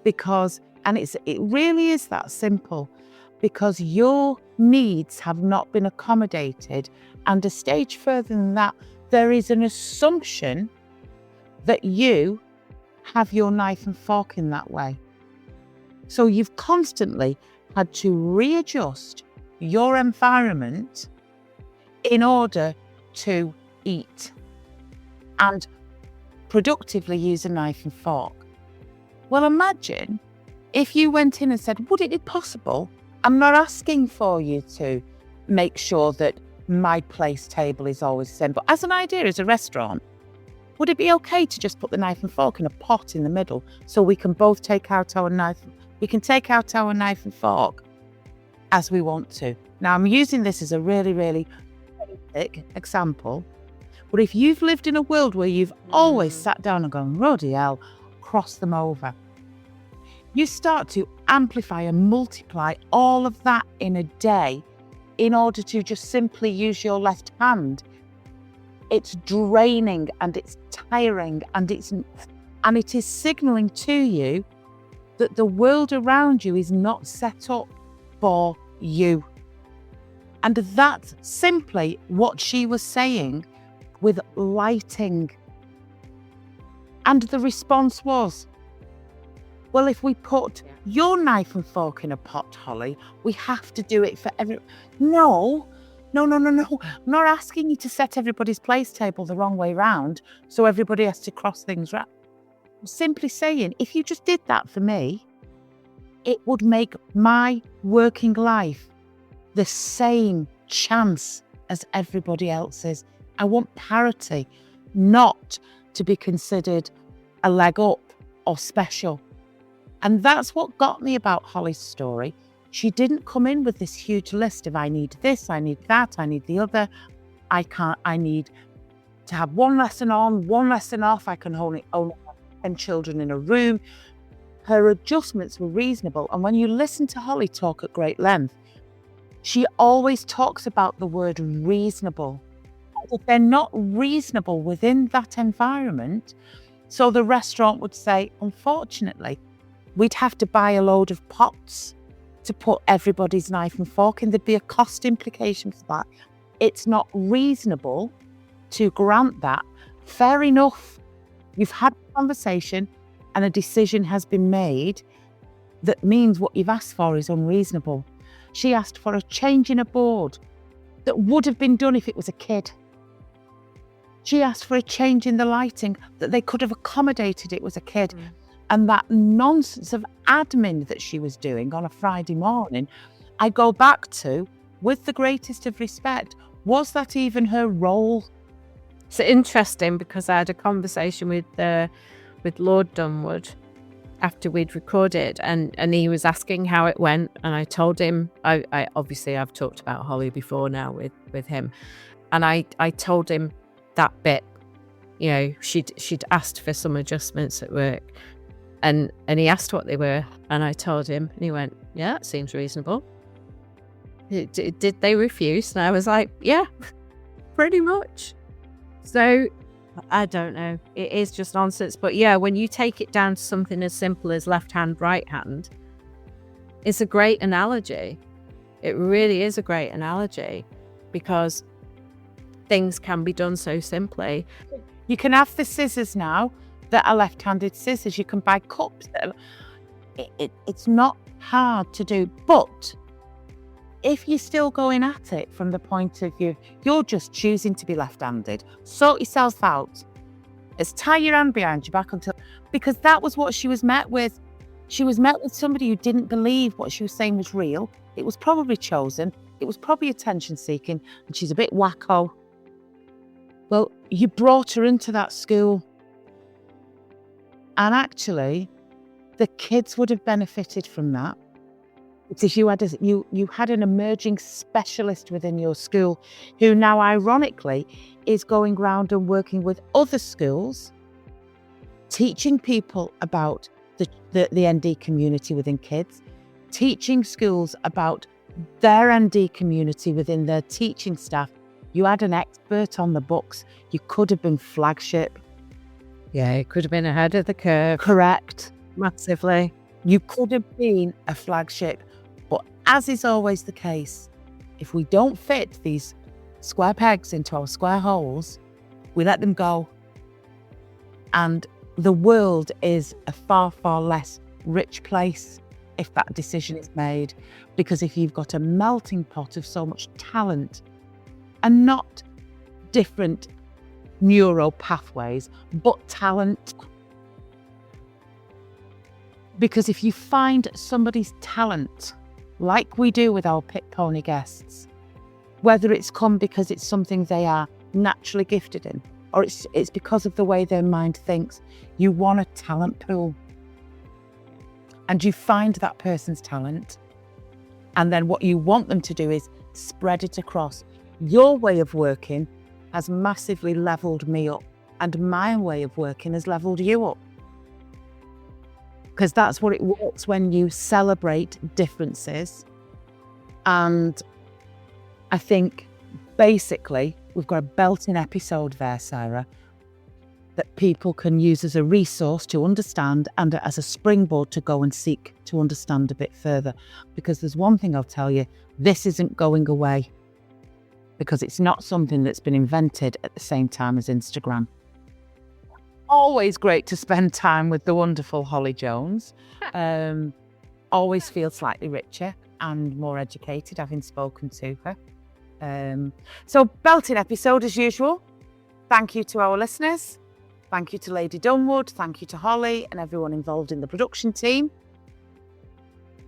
Because, and it really is that simple, because your needs have not been accommodated, and a stage further than that, there is an assumption that you have your knife and fork in that way. So you've constantly had to readjust your environment in order to eat and productively use a knife and fork. Well, imagine if you went in and said, would it be possible? I'm not asking for you to make sure that my place table is always the same, but as an idea, as a restaurant, would it be okay to just put the knife and fork in a pot in the middle so we can both take out our knife? We can take out our knife and fork as we want to. Now, I'm using this as a really, really basic example. But if you've lived in a world where you've always sat down and gone, Roddy hell, cross them over, you start to amplify and multiply all of that in a day in order to just simply use your left hand. It's draining and it's tiring and it is signalling to you that the world around you is not set up for you. And that's simply what she was saying with lighting. And the response was, well, if we put your knife and fork in a pot, Holly, we have to do it for everyone. No. I'm not asking you to set everybody's place table the wrong way round so everybody has to cross things round. I'm simply saying, if you just did that for me, it would make my working life the same chance as everybody else's. I want parity, not to be considered a leg up or special. And that's what got me about Hollie's story. She didn't come in with this huge list of I need this, I need that, I need the other. I need to have one lesson on, one lesson off. I can only have 10 children in a room. Her adjustments were reasonable. And when you listen to Hollie talk at great length, she always talks about the word reasonable. if they're not reasonable within that environment, so the restaurant would say, unfortunately, we'd have to buy a load of pots to put everybody's knife and fork in. There'd be a cost implication for that. It's not reasonable to grant that. Fair enough. You've had a conversation and a decision has been made that means what you've asked for is unreasonable. She asked for a change in a board that would have been done if it was a kid. She asked for a change in the lighting that they could have accommodated it was a kid. And that nonsense of admin that she was doing on a Friday morning, I go back to, with the greatest of respect, was that even her role? It's interesting because I had a conversation with Lord Dunwood after we'd recorded, and he was asking how it went, and I told him, I obviously I've talked about Hollie before now with him, and I told him that bit, you know, she'd asked for some adjustments at work, and he asked what they were, and I told him, and he went, yeah, that seems reasonable. Did they refuse? And I was like, yeah, pretty much. So I don't know. It is just nonsense. But yeah, when you take it down to something as simple as left hand, right hand, it's a great analogy. It really is a great analogy because things can be done so simply. You can have the scissors now that are left-handed scissors. You can buy cups. It's not hard to do. But if you're still going at it from the point of view, you're just choosing to be left-handed, sort yourself out. It's tie your hand behind your back because that was what she was met with. She was met with somebody who didn't believe what she was saying was real. It was probably chosen. It was probably attention-seeking, and she's a bit wacko. Well, you brought her into that school. And actually, the kids would have benefited from that. Because you had an emerging specialist within your school who now, ironically, is going round and working with other schools, teaching people about the ND community within kids, teaching schools about their ND community within their teaching staff. You had an expert on the books. You could have been flagship. Yeah, it could have been ahead of the curve. Correct. Massively. You could have been a flagship. But as is always the case, if we don't fit these square pegs into our square holes, we let them go. And the world is a far, far less rich place if that decision is made. Because if you've got a melting pot of so much talent and not different neural pathways, but talent. Because if you find somebody's talent, like we do with our Pick Pony guests, whether it's come because it's something they are naturally gifted in, or it's because of the way their mind thinks, you want a talent pool. And you find that person's talent, and then what you want them to do is spread it across. Your way of working has massively levelled me up, and my way of working has levelled you up. Because that's what it works when you celebrate differences. And I think basically we've got a belting episode there, Sarah, that people can use as a resource to understand and as a springboard to go and seek to understand a bit further. Because there's one thing I'll tell you, this isn't going away, because it's not something that's been invented at the same time as Instagram. Always great to spend time with the wonderful Hollie Jones. Always feel slightly richer and more educated having spoken to her. So belting episode as usual. Thank you to our listeners. Thank you to Lady Dunwood. Thank you to Hollie and everyone involved in the production team.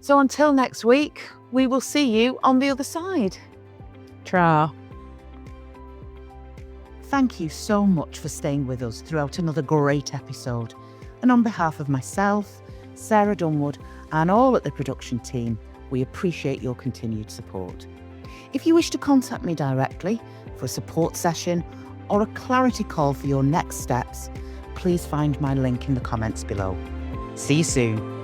So until next week, we will see you on the other side. Tra. Thank you so much for staying with us throughout another great episode. And on behalf of myself, Sarah Dunwood, and all at the production team, we appreciate your continued support. If you wish to contact me directly for a support session or a clarity call for your next steps, please find my link in the comments below. See you soon.